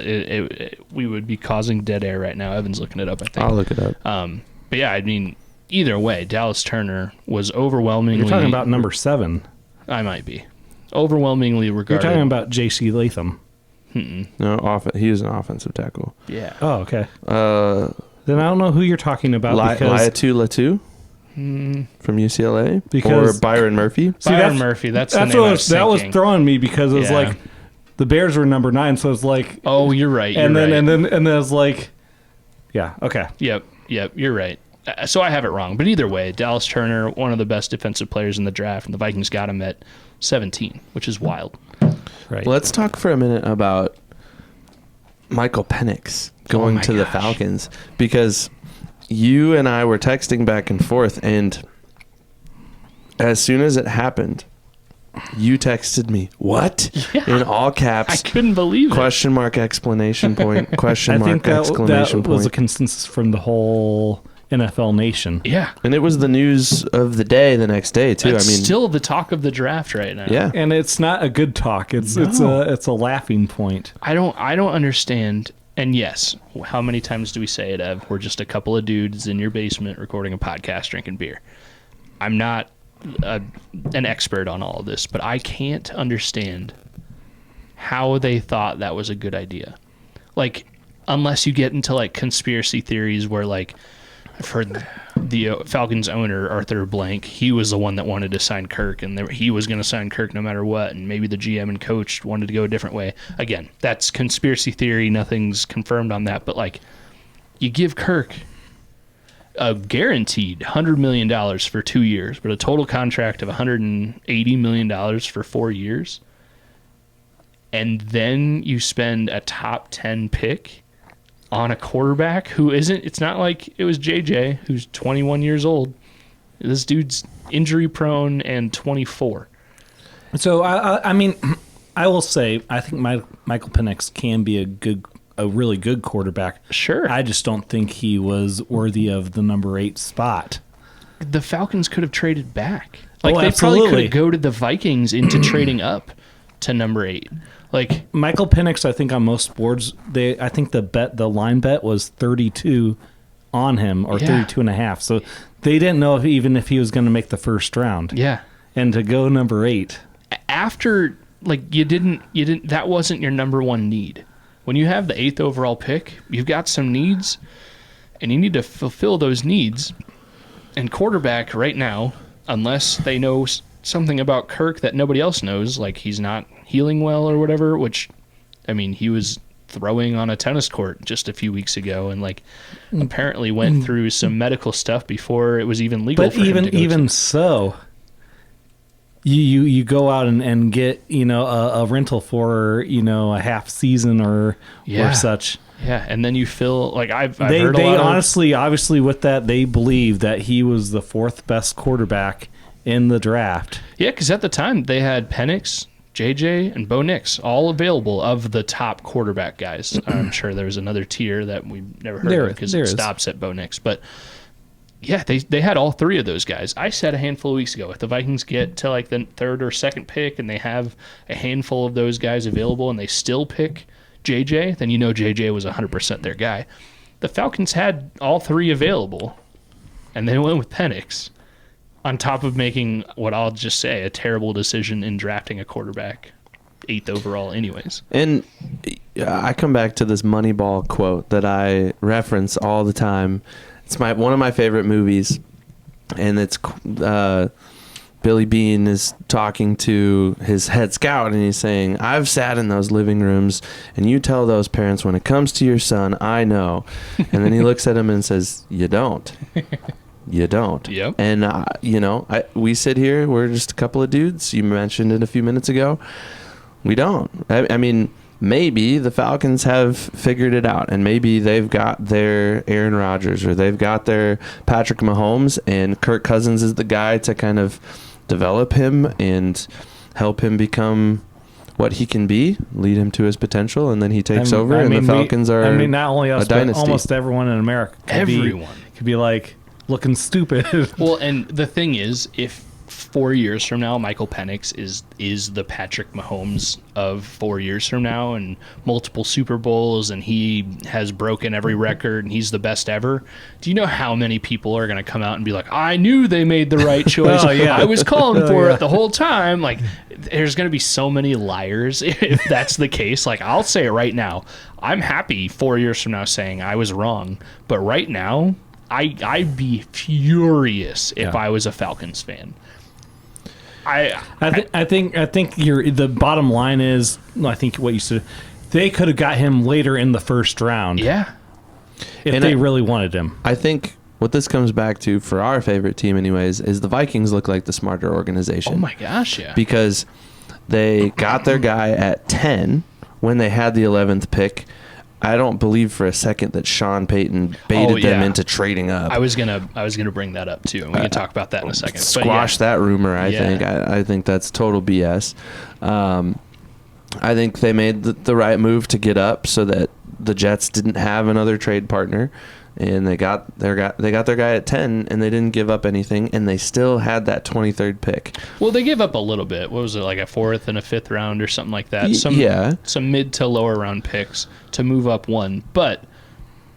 we would be causing dead air right now. Evan's looking it up, I think. I'll look it up. But yeah, I mean, either way, Dallas Turner was overwhelmingly... You're talking about number 7. I might be. Overwhelmingly regarded... You're talking about J.C. Latham. No, he was an offensive tackle. Yeah. Oh, okay. Then I don't know who you're talking about. Laiatu Latu from UCLA? Because or Byron Murphy? Byron Murphy, that's the name I was that was thinking. throwing me because it was like... The Bears were number 9, so it's like, oh, you're right. And then it was like, yeah, okay, yep, you're right. So I have it wrong, but either way, Dallas Turner, one of the best defensive players in the draft, and the Vikings got him at 17, which is wild. Right. Let's talk for a minute about Michael Penix going to the Falcons, because you and I were texting back and forth, and as soon as it happened, you texted me, what? Yeah. In all caps. I couldn't believe it. Question mark, exclamation point, question mark, exclamation point. That was a consensus from the whole NFL nation. Yeah. And it was the news of the day the next day, too. It's still the talk of the draft right now. Yeah. And it's not a good talk. It's a laughing point. I don't understand. And yes, how many times do we say it, Ev? We're just a couple of dudes in your basement recording a podcast, drinking beer. I'm not an expert on all of this, but I can't understand how they thought that was a good idea. Like, unless you get into like conspiracy theories where, like, I've heard the Falcons owner, Arthur Blank, he was the one that wanted to sign Kirk, and he was going to sign Kirk no matter what, and maybe the GM and coach wanted to go a different way. Again, that's conspiracy theory. Nothing's confirmed on that, but like, you give Kirk a guaranteed $100 million for 2 years, but a total contract of $180 million for 4 years. And then you spend a top 10 pick on a quarterback who isn't, it's not like it was JJ, who's 21 years old. This dude's injury prone and 24. So, I mean, I will say, I think Michael Penix can be a really good quarterback. Sure. I just don't think he was worthy of the number 8 spot. The Falcons could have traded back. Like, they absolutely. probably could have goaded the Vikings into trading up to number 8. Like, Michael Penix, I think on most boards, I think the line bet was 32 on him, or 32 and a half. So they didn't know if he was going to make the first round. yeah. And to go number 8. After, like, you didn't, that wasn't your number one need. When you have the 8th overall pick, you've got some needs, and you need to fulfill those needs. And quarterback right now, unless they know something about Kirk that nobody else knows, like he's not healing well or whatever, which, I mean, he was throwing on a tennis court just a few weeks ago and, like, apparently went through some medical stuff before it was even legal for him to go even so, you go out and get, a rental for, a half season or such. Yeah, and then you feel like I've They heard a lot honestly, obviously, with that, they believe that he was the 4th best quarterback in the draft. Yeah, because at the time they had Penix, JJ, and Bo Nix all available of the top quarterback guys. I'm sure there was another tier that we've never heard of because it stops at Bo Nix. But yeah, they had all 3 of those guys. I said a handful of weeks ago, if the Vikings get to like the 3rd or 2nd pick and they have a handful of those guys available and they still pick JJ, then JJ was 100% their guy. The Falcons had all 3 available, and they went with Penix, on top of making what I'll just say a terrible decision in drafting a quarterback 8th overall anyways. And I come back to this Moneyball quote that I reference all the time. It's one of my favorite movies, and it's Billy Bean is talking to his head scout, and he's saying, I've sat in those living rooms, and you tell those parents, when it comes to your son, I know. And then he looks at him and says, you don't. You don't. Yep. And, we sit here, we're just a couple of dudes. You mentioned it a few minutes ago. We don't. I mean, maybe the Falcons have figured it out, and maybe they've got their Aaron Rodgers, or they've got their Patrick Mahomes, and Kirk Cousins is the guy to kind of develop him and help him become what he can be, lead him to his potential, and then he takes over, and the Falcons are not only us, a dynasty. But almost everyone in America could be like looking stupid. Well, and the thing is, if 4 years from now Michael Penix is the Patrick Mahomes of 4 years from now, and multiple Super Bowls, and he has broken every record and he's the best ever, do you know how many people are going to come out and be like, I knew they made the right choice. I was calling for it the whole time. Like, there's going to be so many liars if that's the case. Like, I'll say it right now, I'm happy 4 years from now saying I was wrong, but right now I'd be furious if I was a Falcons fan. I think the bottom line is, I think what you said, they could have got him later in the first round. Yeah. If they really wanted him. I think what this comes back to, for our favorite team anyways, is the Vikings look like the smarter organization. Oh my gosh, yeah. Because they got their guy at 10 when they had the 11th pick. I don't believe for a second that Sean Payton baited them into trading up. I was gonna bring that up too, and we can talk about that in a second. Squash that rumor. I think. I think that's total BS. I think they made the right move to get up so that the Jets didn't have another trade partner, and they got their guy at 10, and they didn't give up anything, and they still had that 23rd pick. Well, they gave up a little bit. What was it, like a 4th and a 5th round or something like that? Some mid to lower round picks to move up one. But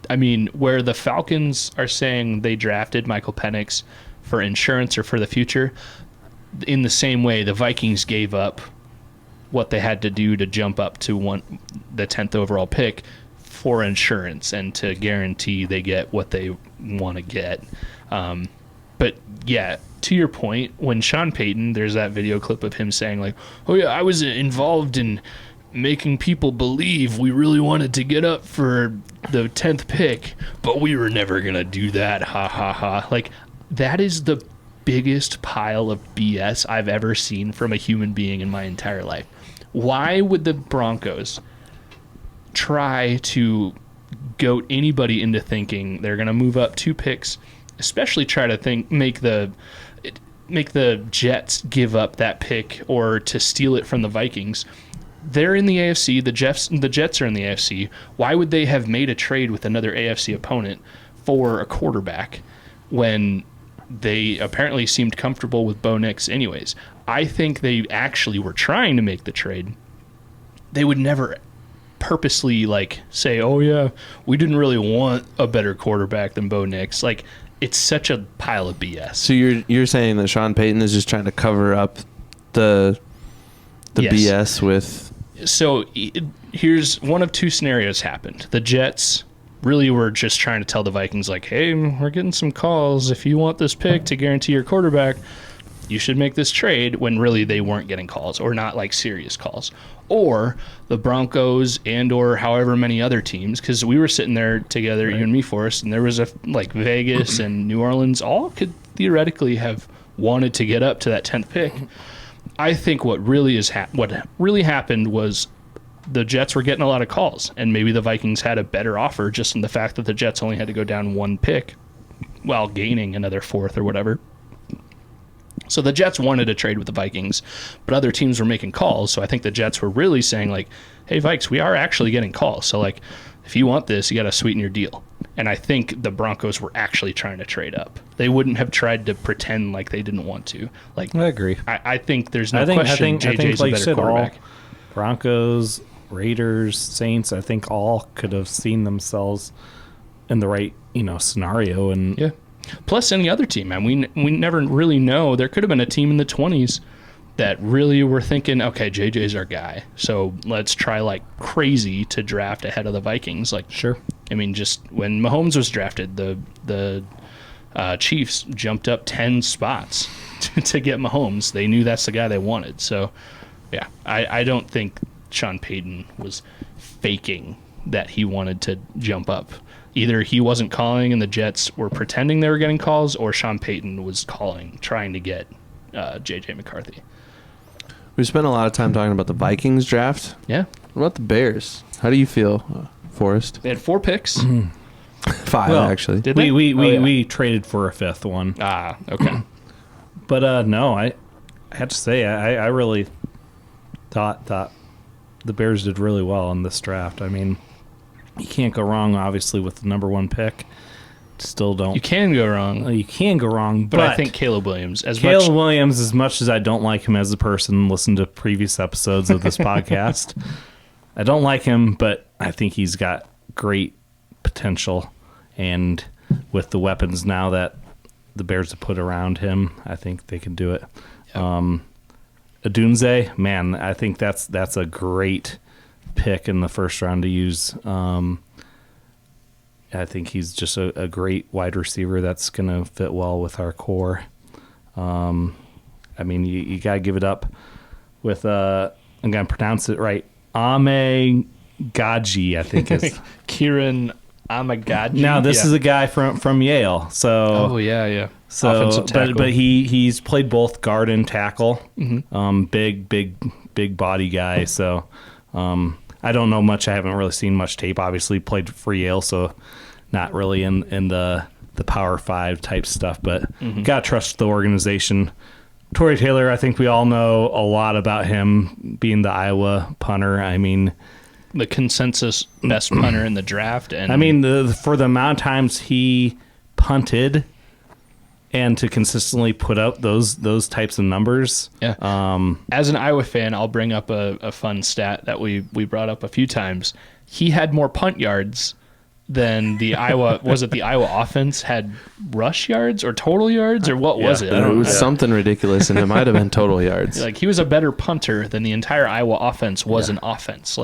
I mean, where the Falcons are saying they drafted Michael Penix for insurance or for the future, in the same way the Vikings gave up what they had to do to jump up to the 10th overall pick for insurance and to guarantee they get what they want to get. But yeah, to your point, when Sean Payton, there's that video clip of him saying like, oh yeah, I was involved in making people believe we really wanted to get up for the 10th pick, but we were never going to do that. Ha ha ha. Like, that is the biggest pile of BS I've ever seen from a human being in my entire life. Why would the Broncos try to goat anybody into thinking they're going to move up 2 picks, especially try to make the Jets give up that pick or to steal it from the Vikings, they're in the AFC. The Jets are in the AFC. Why would they have made a trade with another AFC opponent for a quarterback when they apparently seemed comfortable with Bo Nix anyways? I think they actually were trying to make the trade. They would never purposely say, oh yeah, we didn't really want a better quarterback than Bo Nix. It's such a pile of BS. So you're saying that Sean Payton is just trying to cover up the Yes. BS with... So here's one of two scenarios happened. The Jets really were just trying to tell the Vikings, hey, we're getting some calls. If you want this pick to guarantee your quarterback, you should make this trade, when really they weren't getting calls, or not serious calls. Or the Broncos and or however many other teams, because we were sitting there together, you and me, Forrest, and there was Vegas and New Orleans all could theoretically have wanted to get up to that 10th pick. I think what really happened was the Jets were getting a lot of calls, and maybe the Vikings had a better offer just in the fact that the Jets only had to go down one pick while gaining another 4th or whatever. So the Jets wanted to trade with the Vikings, but other teams were making calls. So I think the Jets were really saying hey, Vikes, we are actually getting calls. So if you want this, you got to sweeten your deal. And I think the Broncos were actually trying to trade up. They wouldn't have tried to pretend like they didn't want to. I agree. I think there's no question JJ's a better quarterback. Broncos, Raiders, Saints, I think all could have seen themselves in the right, scenario. And yeah. Plus any other team, man. We never really know. There could have been a team in the 20s that really were thinking, okay, JJ's our guy, so let's try crazy to draft ahead of the Vikings. Sure. I mean, just when Mahomes was drafted, the Chiefs jumped up 10 spots to get Mahomes. They knew that's the guy they wanted. So, yeah, I don't think Sean Payton was faking that he wanted to jump up. Either he wasn't calling and the Jets were pretending they were getting calls, or Sean Payton was calling, trying to get J.J. McCarthy. We spent a lot of time talking about the Vikings draft. Yeah. What about the Bears? How do you feel, Forrest? They had 4 picks. 5, actually. Did they? We traded for a 5th one. Ah, okay. But no, I have to say I really thought the Bears did really well in this draft. I mean, you can't go wrong, obviously, with the number 1 pick. Still don't. You can go wrong. You can go wrong, but I think Caleb Williams, as much as I don't like him as a person, listen to previous episodes of this podcast. I don't like him, but I think he's got great potential. And with the weapons now that the Bears have put around him, I think they can do it. Yep. Odunze, man, I think that's a great pick in the first round to use. I think he's just a great wide receiver that's going to fit well with our core. I mean, you got to give it up with, I'm going to pronounce it right, Ame Gaji, I think is. Kieran Amagaji. Now, this is a guy from Yale. So, oh, yeah. So, but he's played both guard and tackle. Mm-hmm. Big body guy. So, I don't know much. I haven't really seen much tape. Obviously, played for Yale, so not really in the Power 5 type stuff. But gotta trust the organization. Torrey Taylor, I think we all know a lot about him being the Iowa punter. I mean, the consensus best punter in the draft. And I mean, for the amount of times he punted and to consistently put up those types of numbers. Yeah. As an Iowa fan, I'll bring up a fun stat that we brought up a few times. He had more punt yards than the Iowa the Iowa offense had rush yards or total yards, or what was it? It was something ridiculous, and it might have been total yards. He was a better punter than the entire Iowa offense was an offense.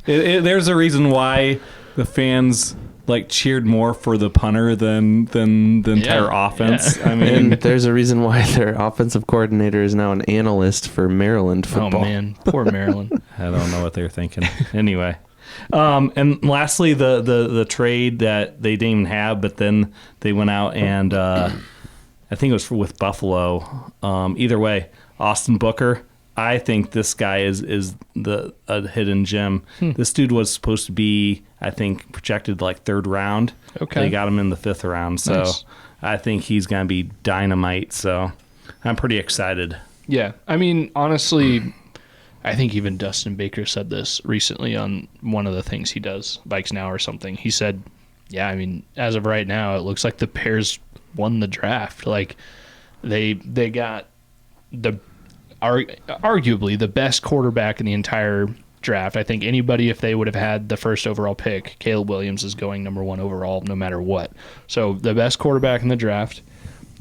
There's a reason why the fans cheered more for the punter than the entire offense. Yeah. I mean, and there's a reason why their offensive coordinator is now an analyst for Maryland football. Oh man, poor Maryland. I don't know what they're thinking. Anyway, and lastly, the trade that they didn't even have, but then they went out and I think it was with Buffalo. Either way, Austin Booker. I think this guy is a hidden gem. This dude was supposed to be, I think, projected 3rd round. Okay. They got him in the 5th round, so nice. I think he's going to be dynamite. So I'm pretty excited. Yeah, I mean, honestly, I think even Dustin Baker said this recently on one of the things he does, Bikes Now or something. He said, yeah, I mean, as of right now, it looks like the Bears won the draft. Like, they got arguably the best quarterback in the entire draft. I think anybody, if they would have had the first overall pick, Caleb Williams is going number 1 overall no matter what. So the best quarterback in the draft,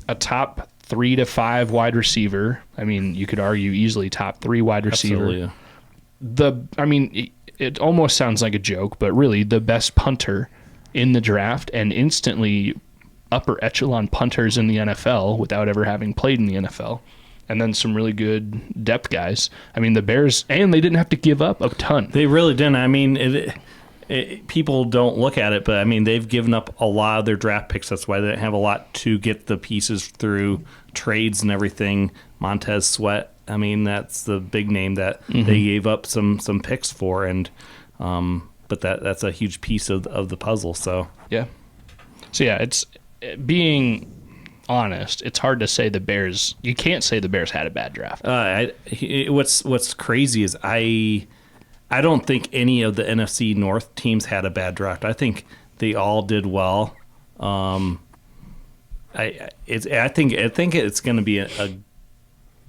a top 3 to 5 wide receiver. I mean, you could argue easily top 3 wide receiver. Absolutely. It almost sounds like a joke, but really the best punter in the draft and instantly upper echelon punters in the NFL without ever having played in the NFL. And then some really good depth guys. I mean, the Bears, and they didn't have to give up a ton. They really didn't. I mean, people don't look at it, but I mean, they've given up a lot of their draft picks. That's why they didn't have a lot to get the pieces through trades and everything. Montez Sweat, I mean, that's the big name that they gave up some picks for, and but that's a huge piece of the puzzle. So yeah, it's being honest, it's hard to say the Bears. You can't say the Bears had a bad draft. What's crazy is I don't think any of the NFC North teams had a bad draft. I think they all did well. I think it's going to be a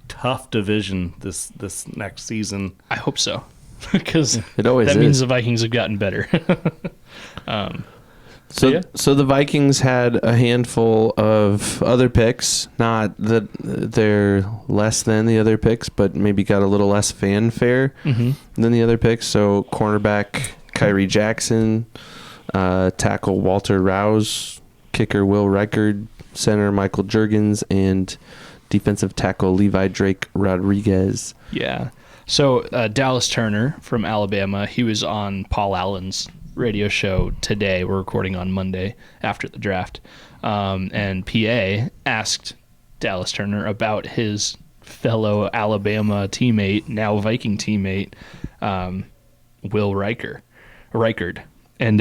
tough division this next season. I hope so, because it always that is. means the Vikings have gotten better. So the Vikings had a handful of other picks, not that they're less than the other picks, but maybe got a little less fanfare than the other picks. So cornerback Kyrie Jackson, tackle Walter Rouse, kicker Will Reichard, center Michael Juergens, and defensive tackle Levi Drake Rodriguez. Yeah. So Dallas Turner from Alabama, he was on Paul Allen's radio show today. We're recording on Monday after the draft. And PA asked Dallas Turner about his fellow Alabama teammate, now Viking teammate, Will Reichard. And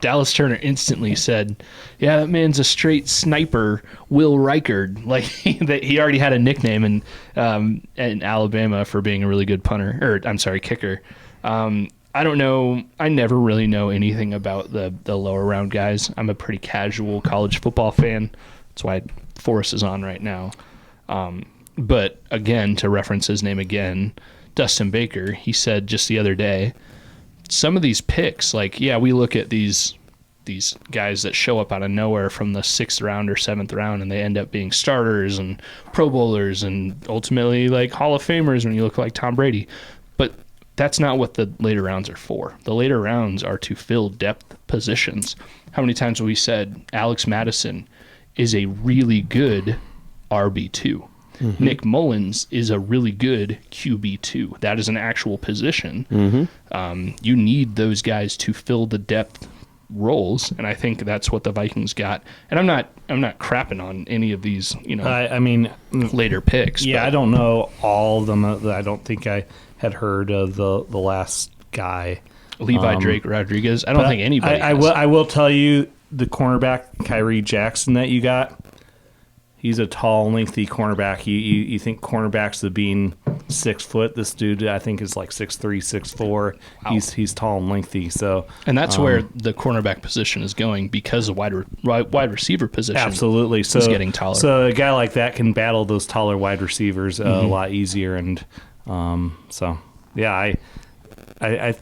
Dallas Turner instantly said, yeah, that man's a straight sniper, Will Reichard. Like, he already had a nickname in Alabama for being a really good kicker. I don't know. I never really know anything about the lower round guys. I'm a pretty casual college football fan. That's why Forrest is on right now. But again, to reference his name again, Dustin Baker, he said just the other day, some of these picks, like, yeah, we look at these guys that show up out of nowhere from the 6th round or 7th round, and they end up being starters and Pro Bowlers and ultimately like Hall of Famers when you look like Tom Brady. But that's not what the later rounds are for. The later rounds are to fill depth positions. How many times have we said Alex Madison is a really good RB2? Nick Mullins is a really good QB2. That is an actual position. You need those guys to fill the depth roles, and I think that's what the Vikings got. And I'm not crapping on any of these, I mean, later picks. Yeah, but I don't know all of them. I don't think I had heard of the last guy, Levi Drake Rodriguez. I don't think anybody. I will tell you, the cornerback Kyrie Jackson that you got, he's a tall, lengthy cornerback. You think cornerbacks of being 6 foot? This dude, I think, is like 6'3", 6'4". Wow. He's tall and lengthy. So, and that's where the cornerback position is going, because the wide receiver position absolutely is getting taller. So a guy like that can battle those taller wide receivers a lot easier. And so yeah, I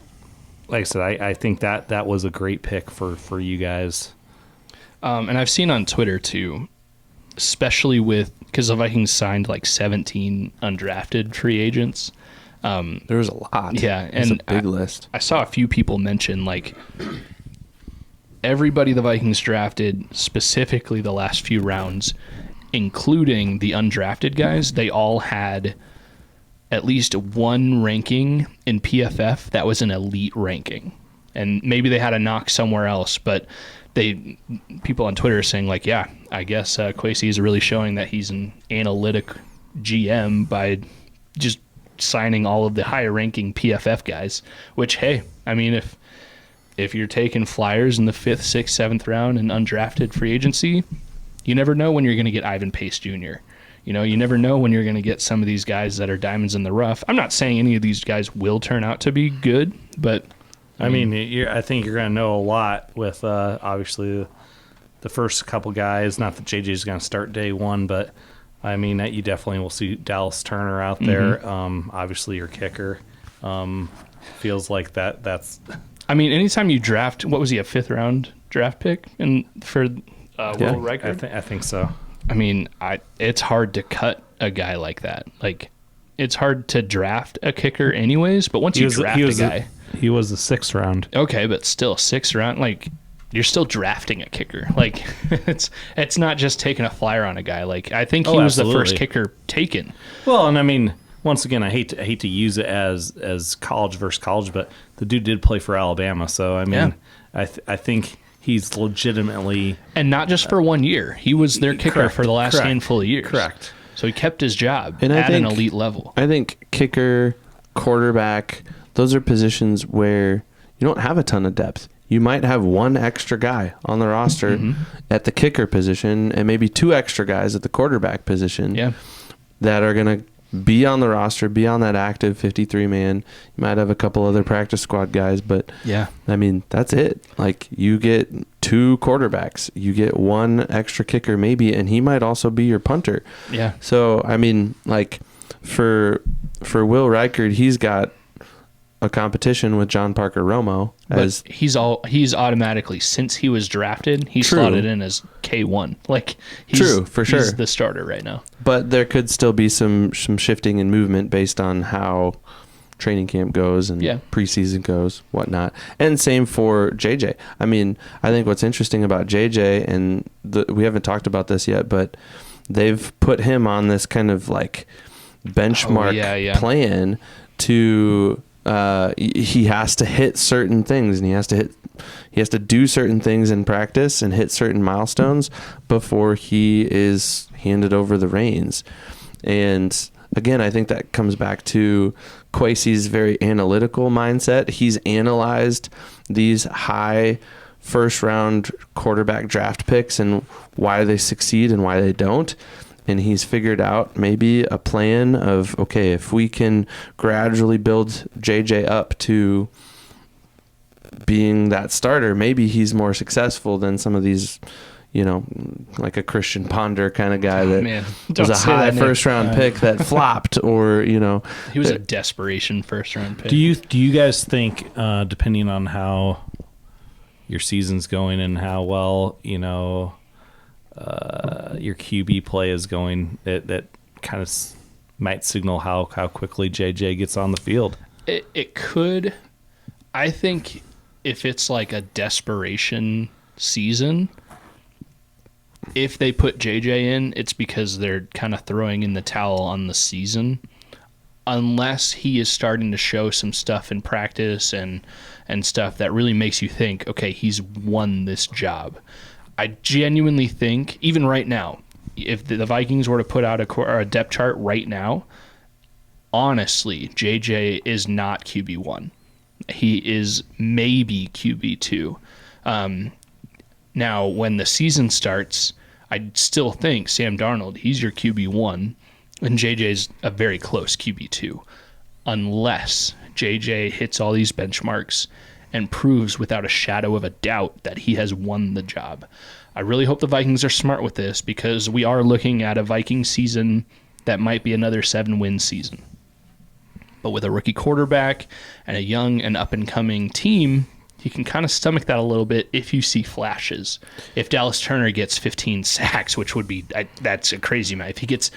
like I said, I think that was a great pick for you guys. And I've seen on Twitter too, especially because the Vikings signed like 17 undrafted free agents. There was a lot. Yeah, It's and a big list. I saw a few people mention like everybody the Vikings drafted, specifically the last few rounds, including the undrafted guys, they all had at least one ranking in PFF that was an elite ranking. And maybe they had a knock somewhere else, but people on Twitter are saying like, yeah, I guess Kwesi is really showing that he's an analytic GM by just signing all of the higher ranking PFF guys, which, hey, I mean, if you're taking flyers in the 5th, 6th, 7th round and undrafted free agency, you never know when you're going to get Ivan Pace Jr. You know, you never know when you're going to get some of these guys that are diamonds in the rough. I'm not saying any of these guys will turn out to be good, but I mean, I think you're going to know a lot with obviously the first couple guys. Not that JJ's going to start day one, but I mean, you definitely will see Dallas Turner out there. Obviously, your kicker feels like that's. I mean, anytime you draft, what was he, a 5th round draft pick for Will Riker? I think so. I mean, it's hard to cut a guy like that. Like, it's hard to draft a kicker anyways, but once you draft a guy... He was the 6th round. Okay, but still, 6th round, like, you're still drafting a kicker. Like, it's not just taking a flyer on a guy. Like, I think he was the first kicker taken. Well, and I mean, once again, I hate to use it as college versus college, but the dude did play for Alabama, so I mean, I think he's legitimately, and not just for 1 year. He was their kicker for the last handful of years. Correct. So he kept his job and at an elite level. I think kicker, quarterback, those are positions where you don't have a ton of depth. You might have one extra guy on the roster at the kicker position and maybe 2 extra guys at the quarterback position that are going to be on the roster, be on that active 53-man. You might have a couple other practice squad guys, but I mean, that's it. Like, you get 2 quarterbacks, you get 1 extra kicker maybe, and he might also be your punter. Yeah. So, I mean, like, for Will Riker, he's got a competition with John Parker Romo. But he's automatically, since he was drafted, he's slotted in as K1. Like, he's the starter right now. But there could still be some shifting and movement based on how training camp goes and preseason goes, whatnot. And same for JJ. I mean, I think what's interesting about JJ, and we haven't talked about this yet, but they've put him on this kind of like benchmark plan to... he has to hit certain things, and he has to do certain things in practice and hit certain milestones before he is handed over the reins. And again, I think that comes back to Kwesi's very analytical mindset. He's analyzed these high first round quarterback draft picks and why they succeed and why they don't. And he's figured out maybe a plan of, okay, if we can gradually build JJ up to being that starter, maybe he's more successful than some of these, you know, like a Christian Ponder kind of guy that was a high first round pick that flopped, or, you know. He was a desperation first round pick. Do you guys think, depending on how your season's going and how well, you know, your QB play is going, that kind of might signal how quickly JJ gets on the field? It could. I think if it's like a desperation season, if they put JJ in, it's because they're kind of throwing in the towel on the season, unless he is starting to show some stuff in practice and stuff that really makes you think, okay, he's won this job. I genuinely think, even right now, if the Vikings were to put out a depth chart right now, honestly, JJ is not QB1. He is maybe QB2. Now, when the season starts, I still think Sam Darnold, he's your QB1, and JJ's a very close QB2, unless JJ hits all these benchmarks and proves without a shadow of a doubt that he has won the job. I really hope the Vikings are smart with this, because we are looking at a Viking season that might be another 7-win season. But with a rookie quarterback and a young and up-and-coming team, you can kind of stomach that a little bit if you see flashes. If Dallas Turner gets 15 sacks, which would be, that's a crazy amount. If he gets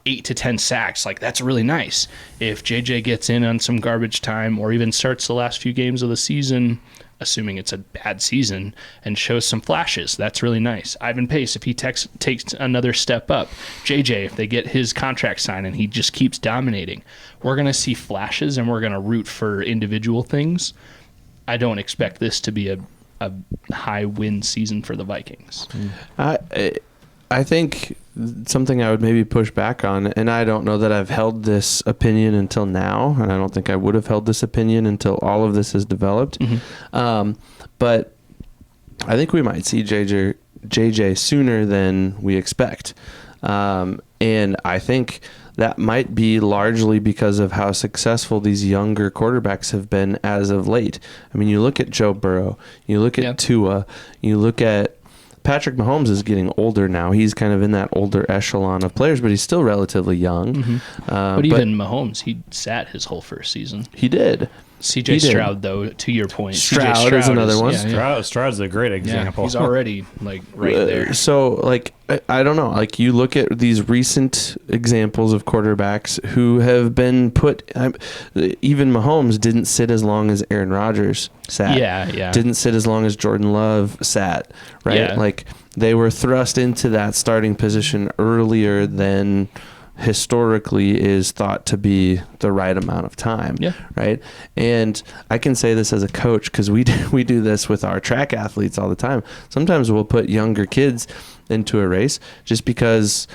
8 to 10 sacks, like, that's really nice. If JJ gets in on some garbage time, or even starts the last few games of the season, assuming it's a bad season, and shows some flashes, that's really nice. Ivan Pace, if he takes another step up. JJ, if they get his contract signed and he just keeps dominating, we're going to see flashes, and we're going to root for individual things. I don't expect this to be a high win season for the Vikings. I think something I would maybe push back on, and I don't know that I've held this opinion until now, and I don't think I would have held this opinion until all of this is developed. But I think we might see JJ sooner than we expect. And I think that might be largely because of how successful these younger quarterbacks have been as of late. I mean, you look at Joe Burrow, you look at Tua, you look at Patrick Mahomes is getting older now. He's kind of in that older echelon of players, but he's still relatively young. Mm-hmm. But even Mahomes, he sat his whole first season. He did. CJ Stroud, though, to your point, Stroud is another one. Stroud's a great example. He's already right there. So I don't know. You look at these recent examples of quarterbacks who have been put. Even Mahomes didn't sit as long as Aaron Rodgers sat. Yeah. Didn't sit as long as Jordan Love sat. Right. Yeah. They were thrust into that starting position earlier than historically is thought to be the right amount of time. Yeah. Right. And I can say this as a coach because we do this with our track athletes all the time. Sometimes we'll put younger kids into a race just because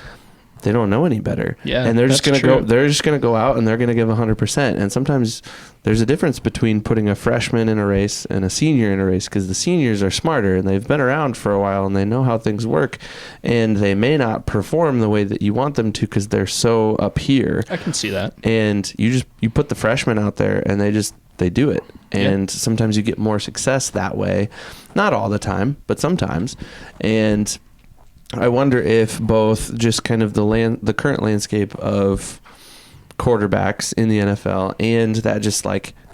they don't know any better. Yeah. And they're just going to true. go, they're just going to go out and they're going to give 100%. And sometimes there's a difference between putting a freshman in a race and a senior in a race because the seniors are smarter and they've been around for a while and they know how things work, and they may not perform the way that you want them to because they're so up here. I can see that. And you put the freshmen out there and they do it. And sometimes you get more success that way. Not all the time, but sometimes. And I wonder if both just kind of the current landscape of quarterbacks in the NFL and that just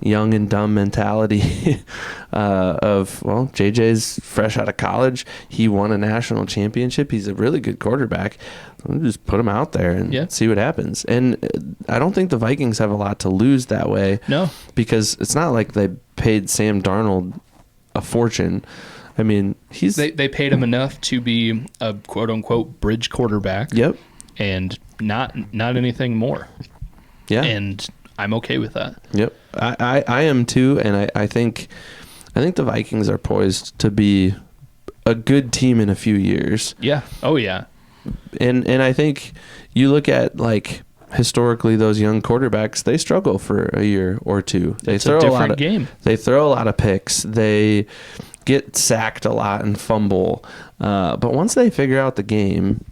young and dumb mentality of, well, JJ's fresh out of college. He won a national championship. He's a really good quarterback. We'll just put him out there and see what happens. And I don't think the Vikings have a lot to lose that way. No. Because it's not like they paid Sam Darnold a fortune. I mean, they paid him enough to be a quote unquote bridge quarterback. Yep. And not anything more. Yeah. And I'm okay with that. Yep. I am too, and I think the Vikings are poised to be a good team in a few years. Yeah. Oh yeah. And I think you look at historically those young quarterbacks, they struggle for a year or two. It's a different game. They throw a lot of picks. They get sacked a lot and fumble. But once they figure out the game,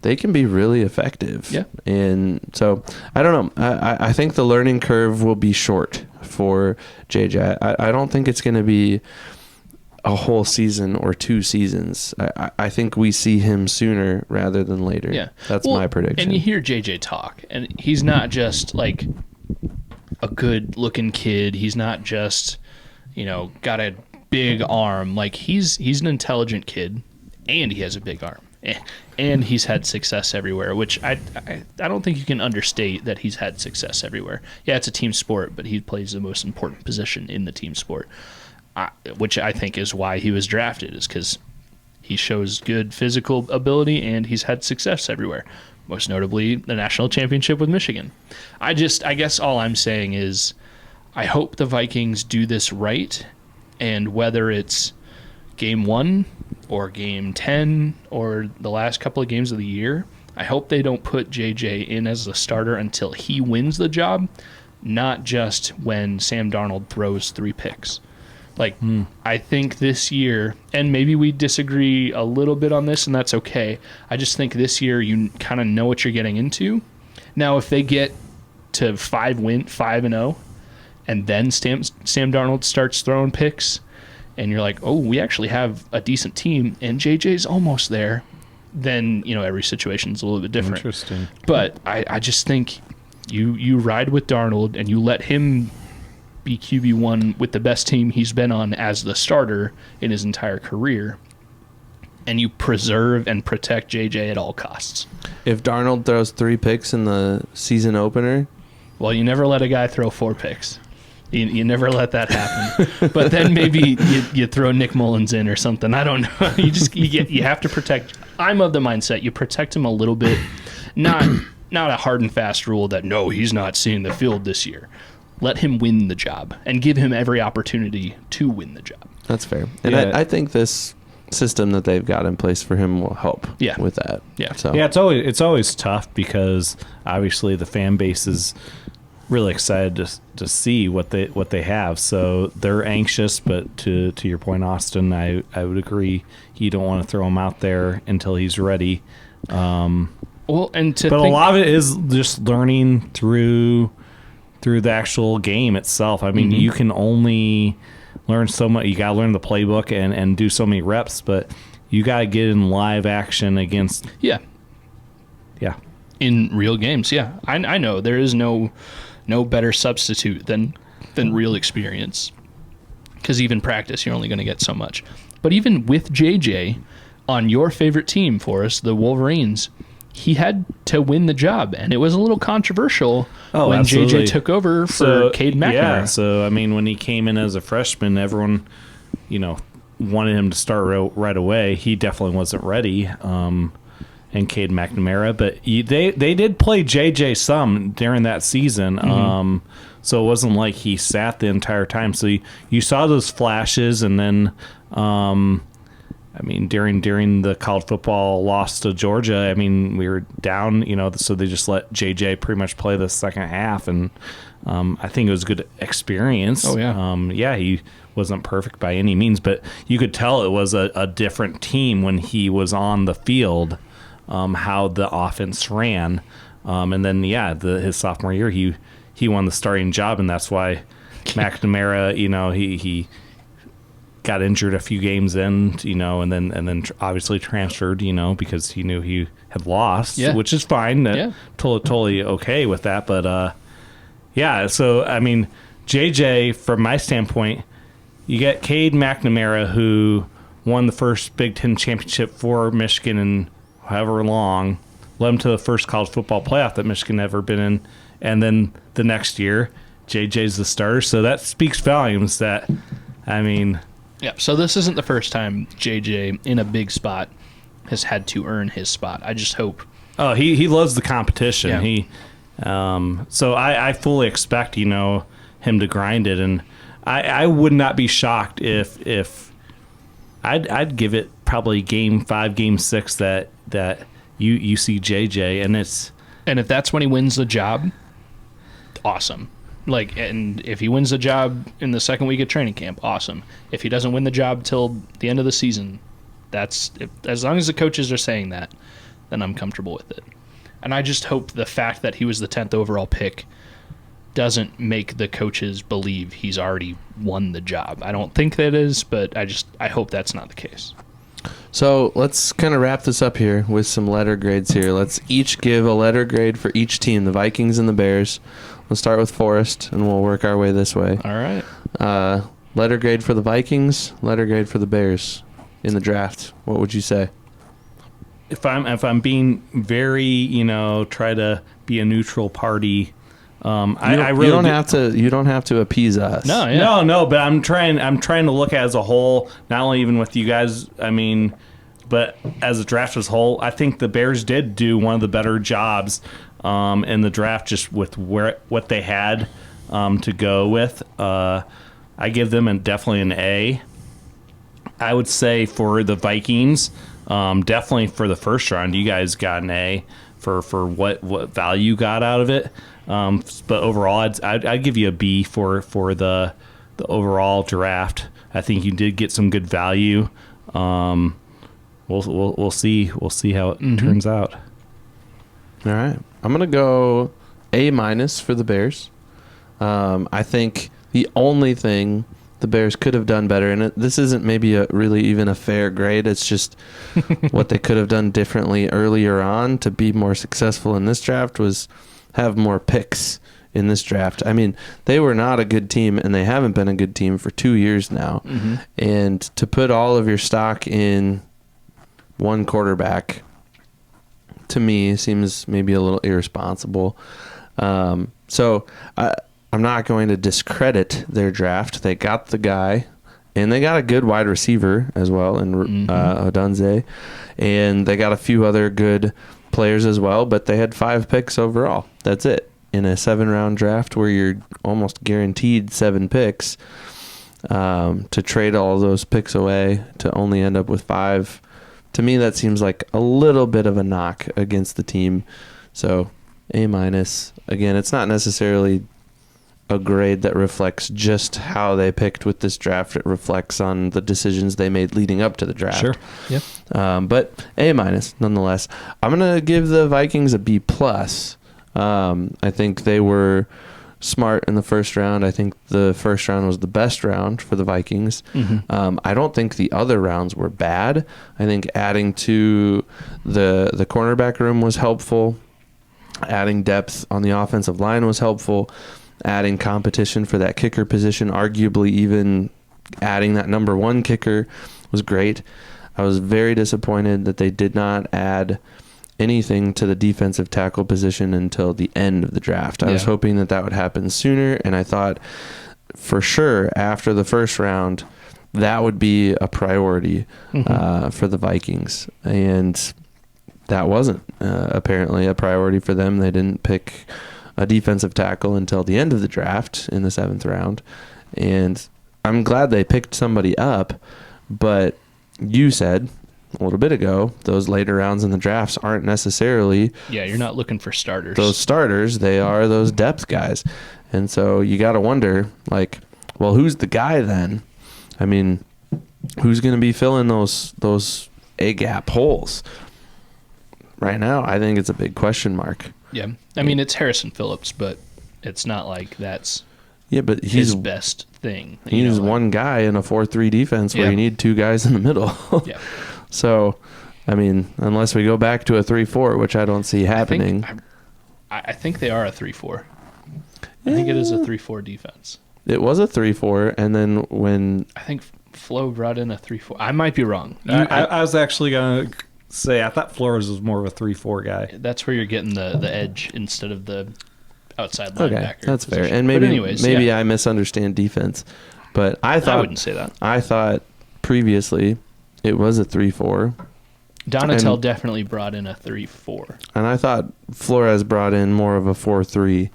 they can be really effective. Yeah. And so I don't know. I think the learning curve will be short for JJ. I don't think it's going to be a whole season or 2 seasons. I think we see him sooner rather than later. Yeah. That's my prediction. And you hear JJ talk, and he's not just a good looking kid. He's not just, got a big arm. He's an intelligent kid, and he has a big arm. And he's had success everywhere, which I don't think you can understate that he's had success everywhere. Yeah, it's a team sport, but he plays the most important position in the team sport, which I think is why he was drafted, is because he shows good physical ability and he's had success everywhere, most notably the national championship with Michigan. I guess all I'm saying is I hope the Vikings do this right, and whether it's game 1 or game 10 or the last couple of games of the year, I hope they don't put JJ in as the starter until he wins the job, not just when Sam Darnold throws 3 picks. I think this year, and maybe we disagree a little bit on this, and that's okay. I just think this year you kind of know what you're getting into. Now, if they get to 5-0, and then Sam Darnold starts throwing picks, and you're like, oh, we actually have a decent team, and JJ's almost there, then, every situation's a little bit different. Interesting. But I just think you ride with Darnold, and you let him be QB1 with the best team he's been on as the starter in his entire career, and you preserve and protect JJ at all costs. If Darnold throws 3 picks in the season opener, well, you never let a guy throw 4 picks. You never let that happen. But then maybe you throw Nick Mullins in or something. I don't know. You have to protect. I'm of the mindset you protect him a little bit, not a hard and fast rule that no, he's not seeing the field this year. Let him win the job and give him every opportunity to win the job. That's fair. And I think this system that they've got in place for him will help with that. Yeah. So. Yeah, it's always tough because obviously the fan base is really excited to see what they have. So they're anxious, but to your point, Austin, I would agree. You don't want to throw him out there until he's ready. Well, and but a lot of it is just learning through the actual game itself. I mean, you can only learn so much. You got to learn the playbook and do so many reps, but you got to get in live action against. Yeah. In real games, yeah. I know there is no better substitute than real experience. Because even practice, you're only going to get so much. But even with JJ on your favorite team, Forrest, the Wolverines, he had to win the job, and it was a little controversial when absolutely. JJ took over for Cade McNamara. Yeah, so I mean, when he came in as a freshman, everyone, wanted him to start right away. He definitely wasn't ready. And Cade McNamara, but they did play JJ some during that season. So it wasn't like he sat the entire time. So you saw those flashes, and then I mean, during the college football loss to Georgia, I mean, we were down, so they just let JJ pretty much play the second half, and I think it was a good experience. Oh, yeah. He wasn't perfect by any means, but you could tell it was a different team when he was on the field, how the offense ran. And then, his sophomore year, he won the starting job, and that's why McNamara, he got injured a few games in, and then obviously transferred, because he knew he had lost, which is fine. Totally okay with that. But so I mean, JJ, from my standpoint, you get Cade McNamara, who won the first Big Ten championship for Michigan in however long, led him to the first college football playoff that Michigan ever been in, and then the next year, JJ's the starter. So that speaks volumes. That, I mean. Yeah, so this isn't the first time JJ in a big spot has had to earn his spot. I just hope. Oh, he loves the competition. Yeah. He, so I fully expect him to grind it, and I would not be shocked if I'd give it probably game 5, game 6 that you see JJ, and if that's when he wins the job, awesome. And if he wins the job in the second week of training camp, awesome. If he doesn't win the job till the end of the season, as long as the coaches are saying that, then I'm comfortable with it. And I just hope the fact that he was the 10th overall pick doesn't make the coaches believe he's already won the job. I don't think that is, but I hope that's not the case. So let's kind of wrap this up here with some letter grades here. Let's each give a letter grade for each team, the Vikings and the Bears. We'll start with Forrest, and we'll work our way this way. All right. Letter grade for the Vikings, letter grade for the Bears in the draft. What would you say? If I'm being very, try to be a neutral party. I really you don't have to appease us. No, yeah. No, but I'm trying to look at it as a whole, not only even with you guys, I mean, but as a draft as a whole. I think the Bears did do one of the better jobs in the draft, just with what they had to go with. I give them definitely an A. I would say for the Vikings, definitely for the first round, you guys got an A for what value you got out of it. But overall, I'd give you a B for the overall draft. I think you did get some good value. We'll see how it turns out. All right, I'm gonna go A- for the Bears. I think the only thing the Bears could have done better, and this isn't maybe really even a fair grade. It's just what they could have done differently earlier on to be more successful in this draft was have more picks in this draft. I mean, they were not a good team, and they haven't been a good team for 2 years now. Mm-hmm. And to put all of your stock in one quarterback, to me, seems maybe a little irresponsible. So I'm not going to discredit their draft. They got the guy, and they got a good wide receiver as well in Odunze, and they got a few other good players as well, but they had 5 picks overall. That's it. In a 7-round draft where you're almost guaranteed 7 picks, to trade all those picks away to only end up with 5, to me that seems like a little bit of a knock against the team. So A-. Again, it's not necessarily a grade that reflects just how they picked with this draft. It reflects on the decisions they made leading up to the draft. Sure. Yep. But A- nonetheless. I'm gonna give the Vikings a B+. I think they were smart in the first round. I think the first round was the best round for the Vikings. I don't think the other rounds were bad. I think adding to the cornerback room was helpful. Adding depth on the offensive line was helpful. Adding competition for that kicker position, arguably even adding that number 1 kicker, was great. I was very disappointed that they did not add anything to the defensive tackle position until the end of the draft. I was hoping that would happen sooner, and I thought for sure after the first round that would be a priority for the Vikings, and that wasn't apparently a priority for them. They didn't pick a defensive tackle until the end of the draft in the 7th round, and I'm glad they picked somebody up, but you said a little bit ago, those later rounds in the drafts aren't necessarily... Yeah, you're not looking for starters. Those starters, they are those depth guys. And so you got to wonder, like, well, who's the guy then? I mean, who's going to be filling those A-gap holes? Right now, I think it's a big question mark. Yeah. I mean, it's Harrison Phillips, but it's not like that's but he's his best thing. He's one guy in a 4-3 defense where you need 2 guys in the middle. Yeah. So, I mean, unless we go back to a 3-4, which I don't see happening. I think they are a 3-4. I think it is a 3-4 defense. It was a 3-4, and then when... I think Flo brought in a 3-4. I might be wrong. I was actually going to say, I thought Flores was more of a 3-4 guy. That's where you're getting the edge instead of the outside linebacker. Okay, that's position. fair. And maybe I misunderstand defense, but I wouldn't say that. I thought previously it was a 3-4. Donatel definitely brought in a 3-4. And I thought Flores brought in more of a 4-3.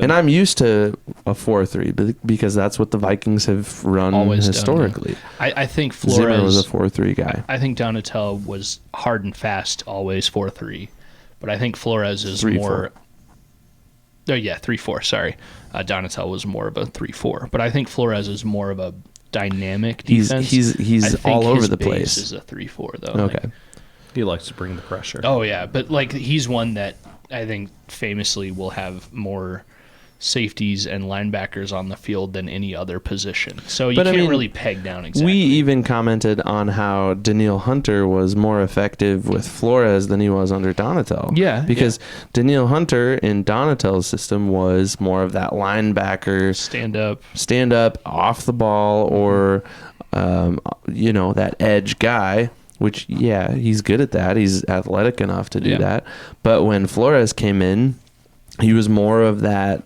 And I'm used to a 4-3 because that's what the Vikings have run always historically. Done, yeah. I think Flores Zimmer was a 4-3 guy. I think Donatel was hard and fast, always 4-3. But I think Flores is 3-4. more... Oh, yeah, 3-4, sorry. Donatel was more of a 3-4. But I think Flores is more of a dynamic defense. He's all over the place. His base is a 3-4, though. Okay. He likes to bring the pressure. Oh, yeah. But, like, he's one that I think famously will have more safeties and linebackers on the field than any other position. So you can't really peg down exactly. We even commented on how Danielle Hunter was more effective with Flores than he was under Donatel. Yeah. Because Danielle Hunter in Donatel's system was more of that linebacker. Stand up, off the ball, or, that edge guy. Which, he's good at that. He's athletic enough to do that. But when Flores came in, he was more of that.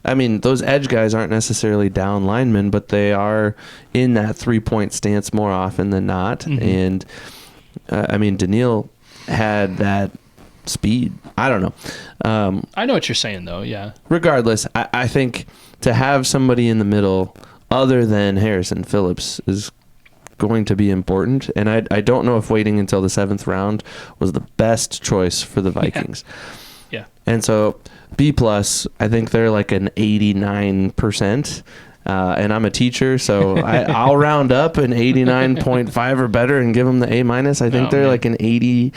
I mean, those edge guys aren't necessarily down linemen, but they are in that 3-point stance more often than not. And, Danielle had that speed. I don't know. I know what you're saying, though, yeah. Regardless, I think to have somebody in the middle other than Harrison Phillips is going to be important, and I don't know if waiting until the 7th round was the best choice for the Vikings. Yeah. And so B+, I think they're like an 89%, and I'm a teacher, so I'll round up an 89.5 or better and give them the A-. I think they're like an 80.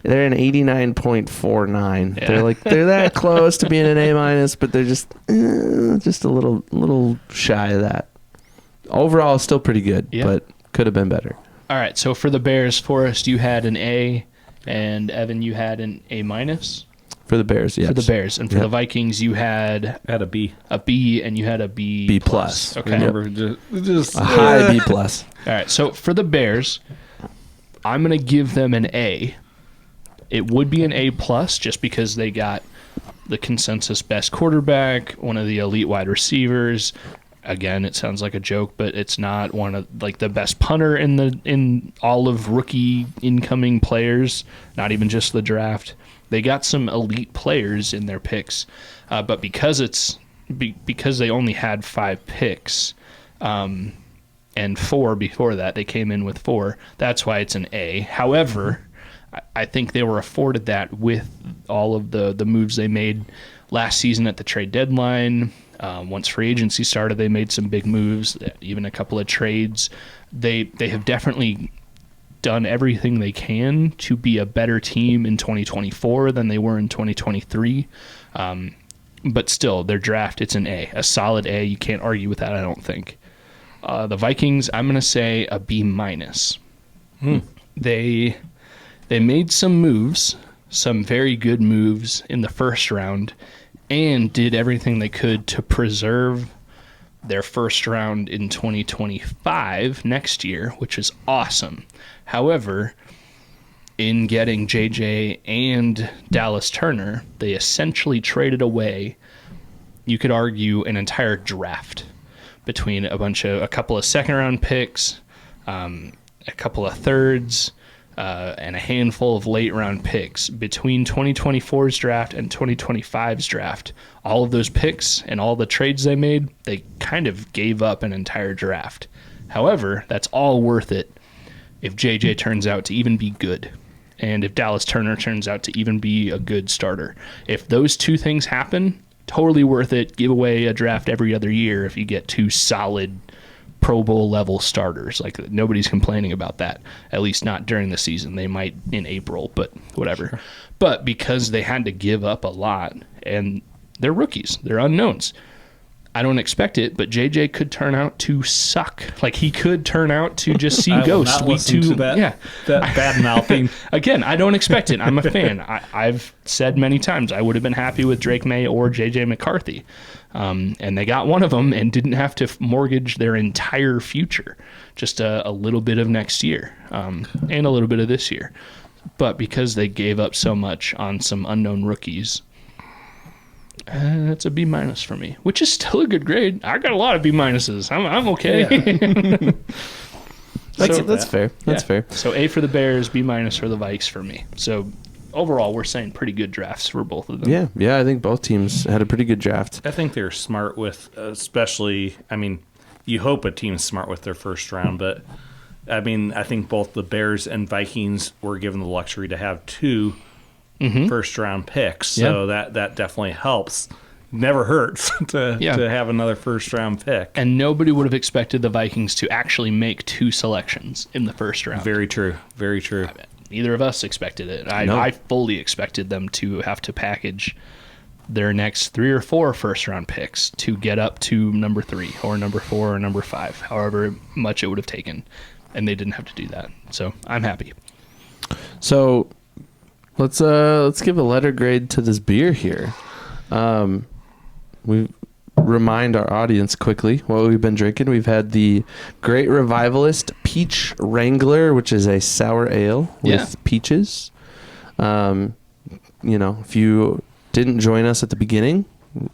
They're an 89.49. Yeah. They're that close to being an A-, but they're just a little shy of that. Overall, still pretty good, but could have been better. All right, so for the Bears, Forrest, you had an A, and Evan, you had an A-. For the Bears, yes. For the Bears. And for the Vikings, you had a B. A B, and you had a B+. B+. Okay. Remember, just a high B+. All right, so for the Bears, I'm going to give them an A. It would be an A+ just because they got the consensus best quarterback, one of the elite wide receivers. Again, it sounds like a joke, but it's not. One of the best punter in all of rookie incoming players, not even just the draft. They got some elite players in their picks, but because they only had 5 picks, and 4 before that, they came in with 4. That's why it's an A. However, I think they were afforded that with all of the moves they made last season at the trade deadline. Once free agency started, they made some big moves, even a couple of trades. They have definitely done everything they can to be a better team in 2024 than they were in 2023. But still, their draft, it's an A solid A. You can't argue with that, I don't think. The Vikings, I'm going to say a B-. They made some moves, some very good moves in the first round, and did everything they could to preserve their first round in 2025 next year, which is awesome. However, in getting JJ and Dallas Turner, they essentially traded away, you could argue, an entire draft between a couple of second-round picks, a couple of thirds, and a handful of late-round picks. Between 2024's draft and 2025's draft, all of those picks and all the trades they made, they kind of gave up an entire draft. However, that's all worth it if JJ turns out to even be good, and if Dallas Turner turns out to even be a good starter. If those two things happen, totally worth it. Give away a draft every other year if you get two solid Pro Bowl level starters. Like, nobody's complaining about that, at least not during the season. They might in April, but whatever. Sure. But because they had to give up a lot, and they're rookies, they're unknowns, I don't expect it, but JJ could turn out to suck. Like, he could turn out to just see ghosts. That bad mouthing. Again, I don't expect it. I'm a fan. I've said many times I would have been happy with Drake May or JJ McCarthy. And they got one of them and didn't have to mortgage their entire future, just a little bit of next year, and a little bit of this year. But because they gave up so much on some unknown rookies, it's a B- for me, which is still a good grade. I got a lot of B-. I'm okay. Yeah. That's fair. That's fair. So A for the Bears, B- for the Vikes for me. So overall, we're saying pretty good drafts for both of them. Yeah, I think both teams had a pretty good draft. I think they're smart with, especially, I mean, you hope a team's smart with their first round, but I mean, I think both the Bears and Vikings were given the luxury to have two first round picks, so that definitely helps. Never hurts to have another first round pick. And nobody would have expected the Vikings to actually make two selections in the first round. Very true. Very true. Neither of us expected it. I fully expected them to have to package their next 3 or 4 first-round picks to get up to number 3 or number 4 or number 5, however much it would have taken. And they didn't have to do that. So I'm happy. So let's give a letter grade to this beer here. We remind our audience quickly what we've been drinking. We've had the Great Revivalist Peach Wrangler, which is a sour ale with peaches. If you didn't join us at the beginning,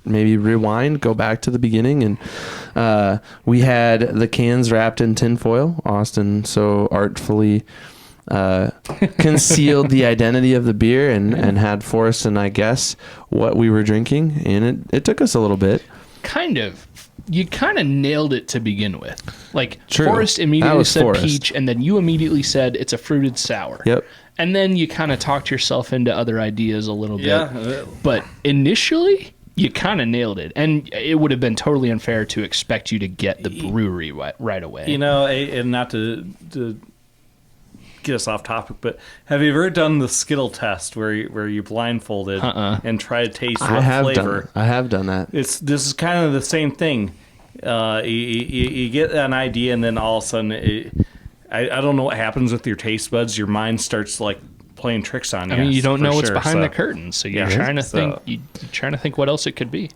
maybe rewind, go back to the beginning, and we had the cans wrapped in tinfoil. Austin so artfully concealed the identity of the beer and had Forrest and I guess what we were drinking, and it took us a little bit. You kind of nailed it to begin with. Like, True. Forrest immediately said Forrest. peach, and then you immediately said it's a fruited sour. Yep. And then you kind of talked yourself into other ideas a little bit. But initially, you kind of nailed it. And it would have been totally unfair to expect you to get the brewery right away. And not to get us off topic, but have you ever done the Skittle test where you blindfolded and try to taste what flavor? I have done that. This is kind of the same thing. You get an idea, and then all of a sudden, I don't know what happens with your taste buds. Your mind starts like playing tricks on you. I mean, you don't know what's behind the curtain, so you're trying to think. You're trying to think what else it could be.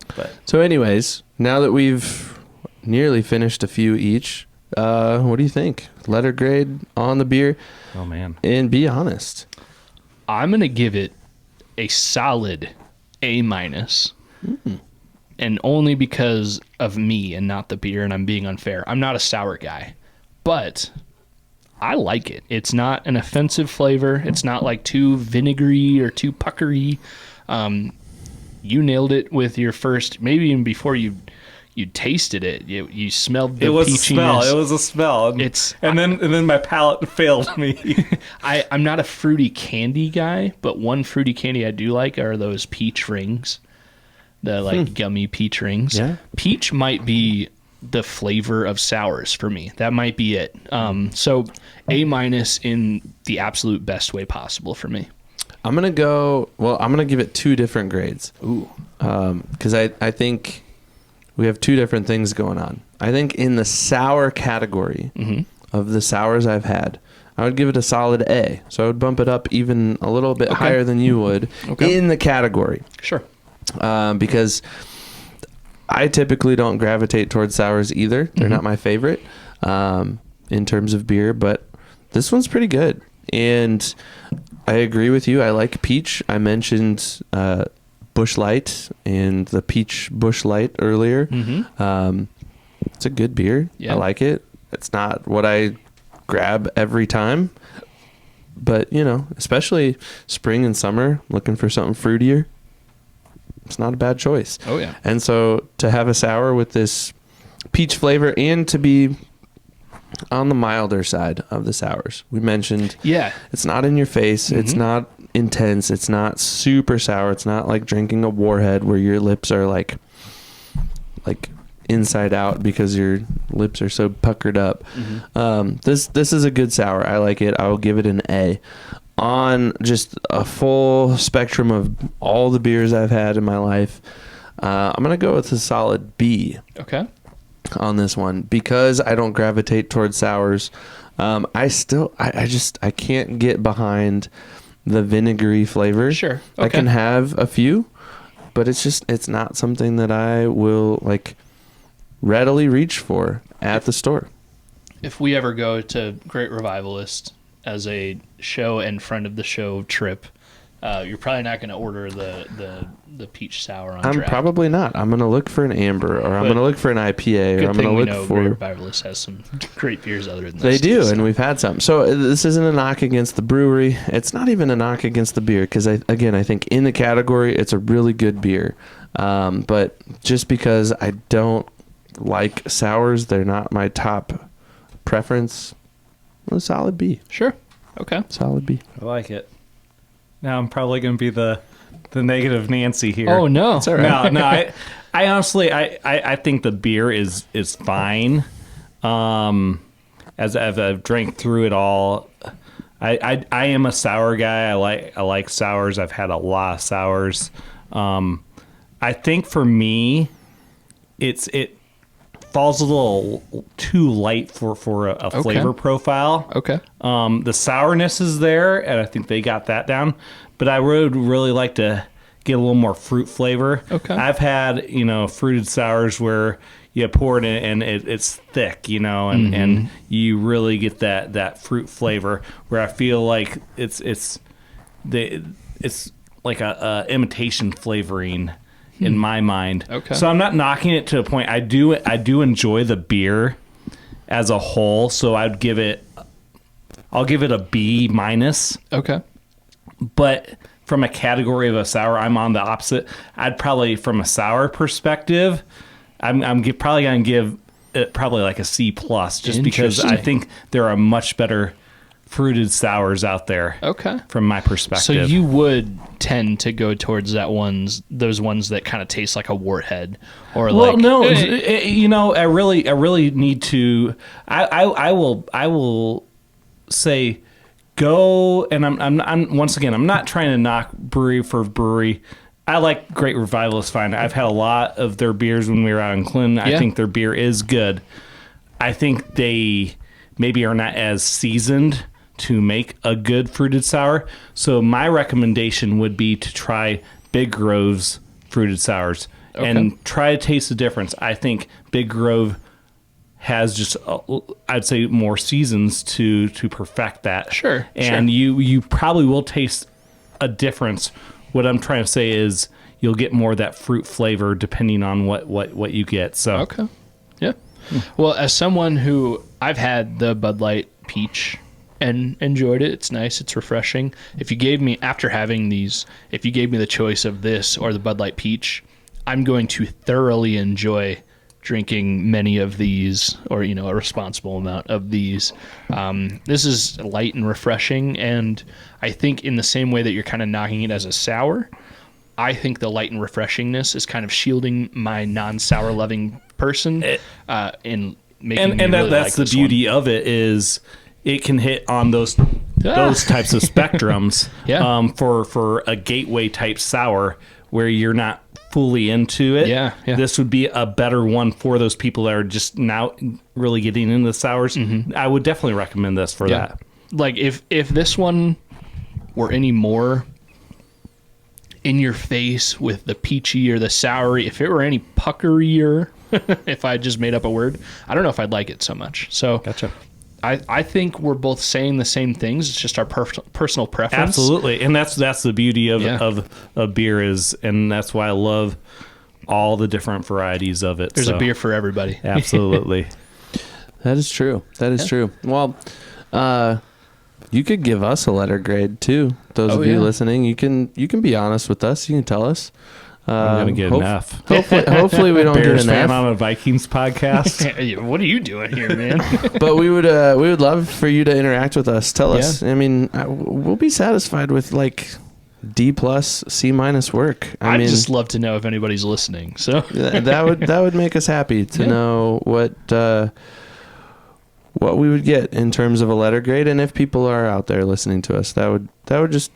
So, anyways, now that we've nearly finished a few each, what do you think? Letter grade on the beer? Oh man! And be honest. I'm gonna give it a solid A-, and only because of me and not the beer. And I'm being unfair. I'm not a sour guy, but I like it. It's not an offensive flavor. It's not like too vinegary or too puckery. You nailed it with your first, maybe even before you tasted it. You smelled the peachiness. It was a smell. And then my palate failed me. I'm not a fruity candy guy, but one fruity candy I do like are those peach rings. the like gummy peach rings. Yeah. Peach might be the flavor of sours for me. That might be it. So A- in the absolute best way possible for me. I'm going to give it 2 different grades. Ooh. Because I think we have 2 different things going on. I think in the sour category of the sours I've had, I would give it a solid A. So I would bump it up even a little bit higher than you would in the category. Sure. Because I typically don't gravitate towards sours either. They're not my favorite in terms of beer, but this one's pretty good. And I agree with you. I like peach. I mentioned Busch Light and the peach Busch Light earlier. It's a good beer. Yeah. I like it. It's not what I grab every time, but especially spring and summer, looking for something fruitier, it's not a bad choice. Oh yeah. And so to have a sour with this peach flavor and to be on the milder side of the sours, we mentioned, it's not in your face, it's not intense, it's not super sour, it's not like drinking a Warhead where your lips are like inside out because your lips are so puckered up. This is a good sour. I like it. I will give it an A. On just a full spectrum of all the beers I've had in my life, I'm gonna go with a solid B. Okay. On this one, because I don't gravitate towards sours. I can't get behind the vinegary flavor. Sure. Okay. I can have a few, but it's not something that I will like readily reach for at the store. If we ever go to Great Revivalist as a show and friend of the show trip, you're probably not going to order the peach sour on I'm draft. probably not. I'm going to look for an amber, or I'm going to look for an IPA, or I'm going to look for... Great Revivalist has some great beers other than They this. do, too, and we've had some. So this isn't a knock against the brewery. It's not even a knock against the beer, because I think in the category, it's a really good beer. But just because I don't like sours, they're not my top preference. A solid B. Sure. Okay. Solid B. I like it. Now I'm probably going to be the negative Nancy here. Oh no. It's all right. No. I honestly, I think the beer is fine. As I've drank through it all, I am a sour guy. I like sours. I've had a lot of sours. I think for me, it falls a little too light for a flavor profile. Okay. The sourness is there, and I think they got that down. But I would really like to get a little more fruit flavor. Okay. I've had, fruited sours where you pour it in and it's thick, and you really get that fruit flavor where I feel like it's like a imitation flavoring in my mind. Okay. So I'm not knocking it to a point. I do enjoy the beer as a whole, so I'll give it a B minus. Okay. But from a category of a sour, I'm on the opposite. I'd probably, from a sour perspective, I'm probably gonna give it probably like a C plus, just because I think there are much better fruited sours out there. Okay. From my perspective. So you would tend to go towards those ones that kind of taste like a Warhead, or well, no, I really need to. I will say go, and I'm once again, I'm not trying to knock brewery for brewery. I like Great Revivalist fine. I've had a lot of their beers when we were out in Clinton. I think their beer is good. I think they maybe are not as seasoned to make a good fruited sour. So my recommendation would be to try Big Grove's fruited sours and try to taste the difference. I think Big Grove has just, I'd say, more seasons to perfect that. Sure. And you probably will taste a difference. What I'm trying to say is you'll get more of that fruit flavor depending on what you get. So okay. Yeah. Well, as someone who I've had the Bud Light Peach and enjoyed it, it's nice, it's refreshing. If you gave me the choice of this or the Bud Light Peach, I'm going to thoroughly enjoy drinking many of these, or a responsible amount of these. This is light and refreshing, and I think in the same way that you're kind of knocking it as a sour, I think the light and refreshingness is kind of shielding my non-sour loving person in making me really that's like the beauty of it is it can hit on those types of spectrums for a gateway type sour where you're not fully into it. Yeah. This would be a better one for those people that are just now really getting into the sours. I would definitely recommend this for that. Like if this one were any more in your face with the peachy or the soury, if it were any puckerier, if I just made up a word, I don't know if I'd like it so much. So Gotcha. I think we're both saying the same things. It's just our personal preference. Absolutely, and that's the beauty of beer is, and that's why I love all the different varieties of it. There's a beer for everybody. Absolutely. That is true. That is true. Well, you could give us a letter grade too. Those of you listening, you can be honest with us. You can tell us. I'm gonna get an F. Hopefully we don't Bears get an fan F. on a Vikings podcast. What are you doing here, man? But we would love for you to interact with us. Tell us. I mean, we'll be satisfied with like D+, C- work. I mean, just love to know if anybody's listening. So that would make us happy to know what we would get in terms of a letter grade, and if people are out there listening to us, that would just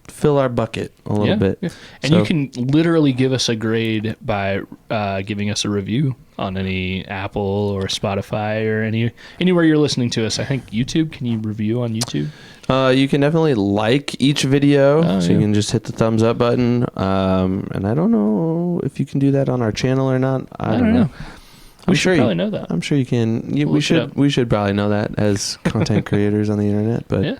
fill our bucket a little bit. Yeah. And you can literally give us a grade by giving us a review on any Apple or Spotify or anywhere you're listening to us. I think YouTube. Can you review on YouTube? You can definitely like each video, you can just hit the thumbs up button. And I don't know if you can do that on our channel or not. I don't know. We should probably know that. I'm sure you can. We should probably know that as content creators on the internet, but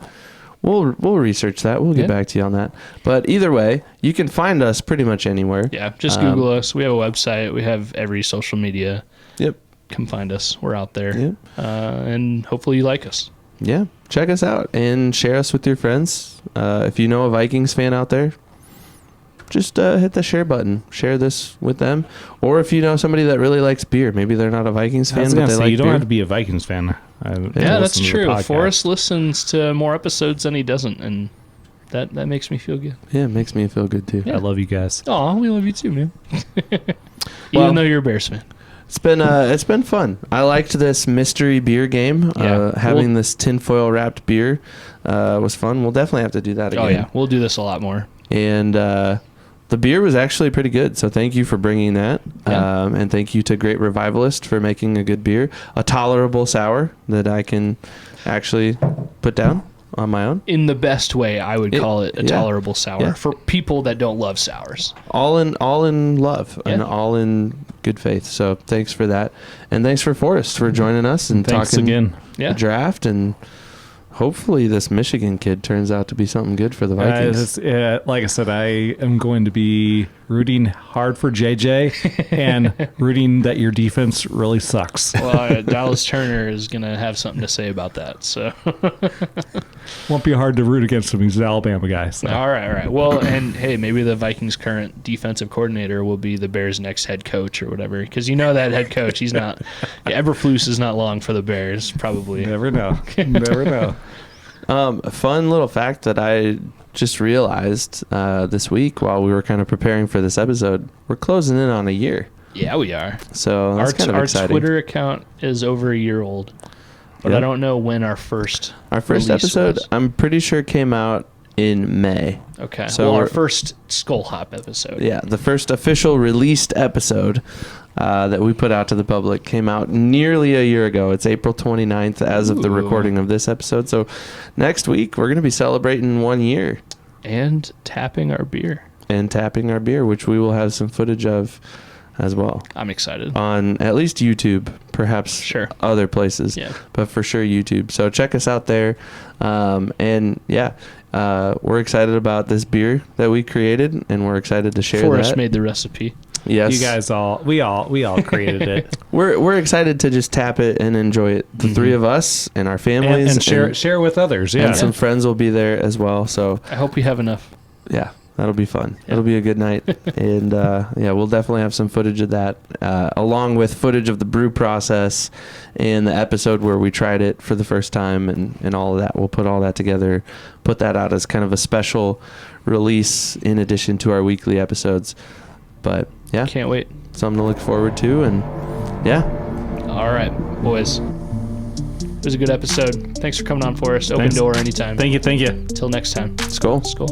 we'll research that. We'll get back to you on that. But either way, you can find us pretty much anywhere. Yeah, just Google us. We have a website. We have every social media. Yep. Come find us. We're out there. Yep. And hopefully you like us. Yeah. Check us out and share us with your friends. If you know a Vikings fan out there, just hit the share button. Share this with them. Or if you know somebody that really likes beer, maybe they're not a Vikings fan, but they like beer. You don't have to be a Vikings fan. Yeah, that's true. Forrest listens to more episodes than he doesn't, and that makes me feel good. Yeah, it makes me feel good too. I love you guys. Oh, we love you too, man. Even though you're a Bears fan. It's been fun. I liked this mystery beer game. Having this tinfoil wrapped beer was fun. We'll definitely have to do that again. Oh yeah, we'll do this a lot more. And the beer was actually pretty good, so thank you for bringing that. And thank you to Great Revivalist for making a good beer, a tolerable sour that I can actually put down on my own. In the best way, I would call it a tolerable sour for people that don't love sours. All in love and all in good faith. So thanks for that, and thanks for Forrest for joining us and talking again. The draft, and hopefully this Michigan kid turns out to be something good for the Vikings. Like I said, I am going to be rooting hard for JJ and rooting that your defense really sucks. Well, Dallas Turner is going to have something to say about that. So won't be hard to root against him. He's an Alabama guy. So. All right. Well, and hey, maybe the Vikings' current defensive coordinator will be the Bears' next head coach or whatever. Because you know that head coach, he's not. Eberflus is not long for the Bears, probably. Never know. Never know. A fun little fact that I just realized this week while we were kind of preparing for this episode, we're closing in on a year. Yeah, we are. So that's kind of exciting. Our Twitter account is over a year old, but I don't know when our first episode was. I'm pretty sure came out in May. Okay. So our first Skol Hop episode. Yeah, the first official released episode that we put out to the public came out nearly a year ago. It's April 29th as of the recording of this episode. So next week, we're going to be celebrating 1 year. And tapping our beer. Which we will have some footage of as well. I'm excited. On at least YouTube, perhaps other places. Yeah. But for sure YouTube. So check us out there. We're excited about this beer that we created, and we're excited to share Forrest that. made the recipe. Yes. You guys we all created it. We're excited to just tap it and enjoy it. The three of us and our families. And share with others. Yeah. And some friends will be there as well. So I hope we have enough. Yeah. That'll be fun. It'll be a good night. And we'll definitely have some footage of that, along with footage of the brew process and the episode where we tried it for the first time and all of that. We'll put all that together, put that out as kind of a special release in addition to our weekly episodes. But yeah, can't wait. Something to look forward to. And yeah. All right, boys. It was a good episode. Thanks for coming on, Forrest. Open door anytime. Thank you. Till next time. Skol. Skol.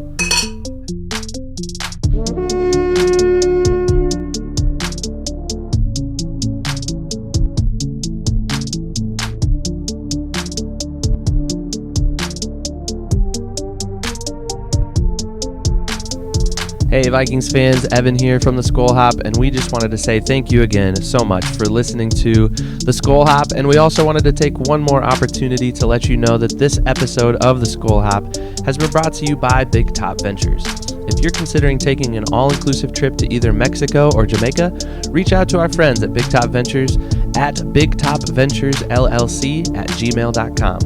Hey Vikings fans, Evan here from the Skol Hop, and we just wanted to say thank you again so much for listening to the Skol Hop, and we also wanted to take one more opportunity to let you know that this episode of the Skol Hop has been brought to you by Big Top Ventures. If you're considering taking an all-inclusive trip to either Mexico or Jamaica, reach out to our friends at Big Top Ventures at bigtopventuresllc@gmail.com.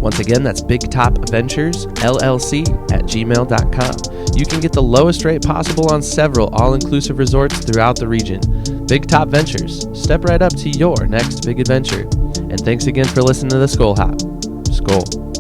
Once again, that's bigtopventuresllc@gmail.com. You can get the lowest rate possible on several all-inclusive resorts throughout the region. Big Top Ventures. Step right up to your next big adventure. And thanks again for listening to the Skol Hop. Skol.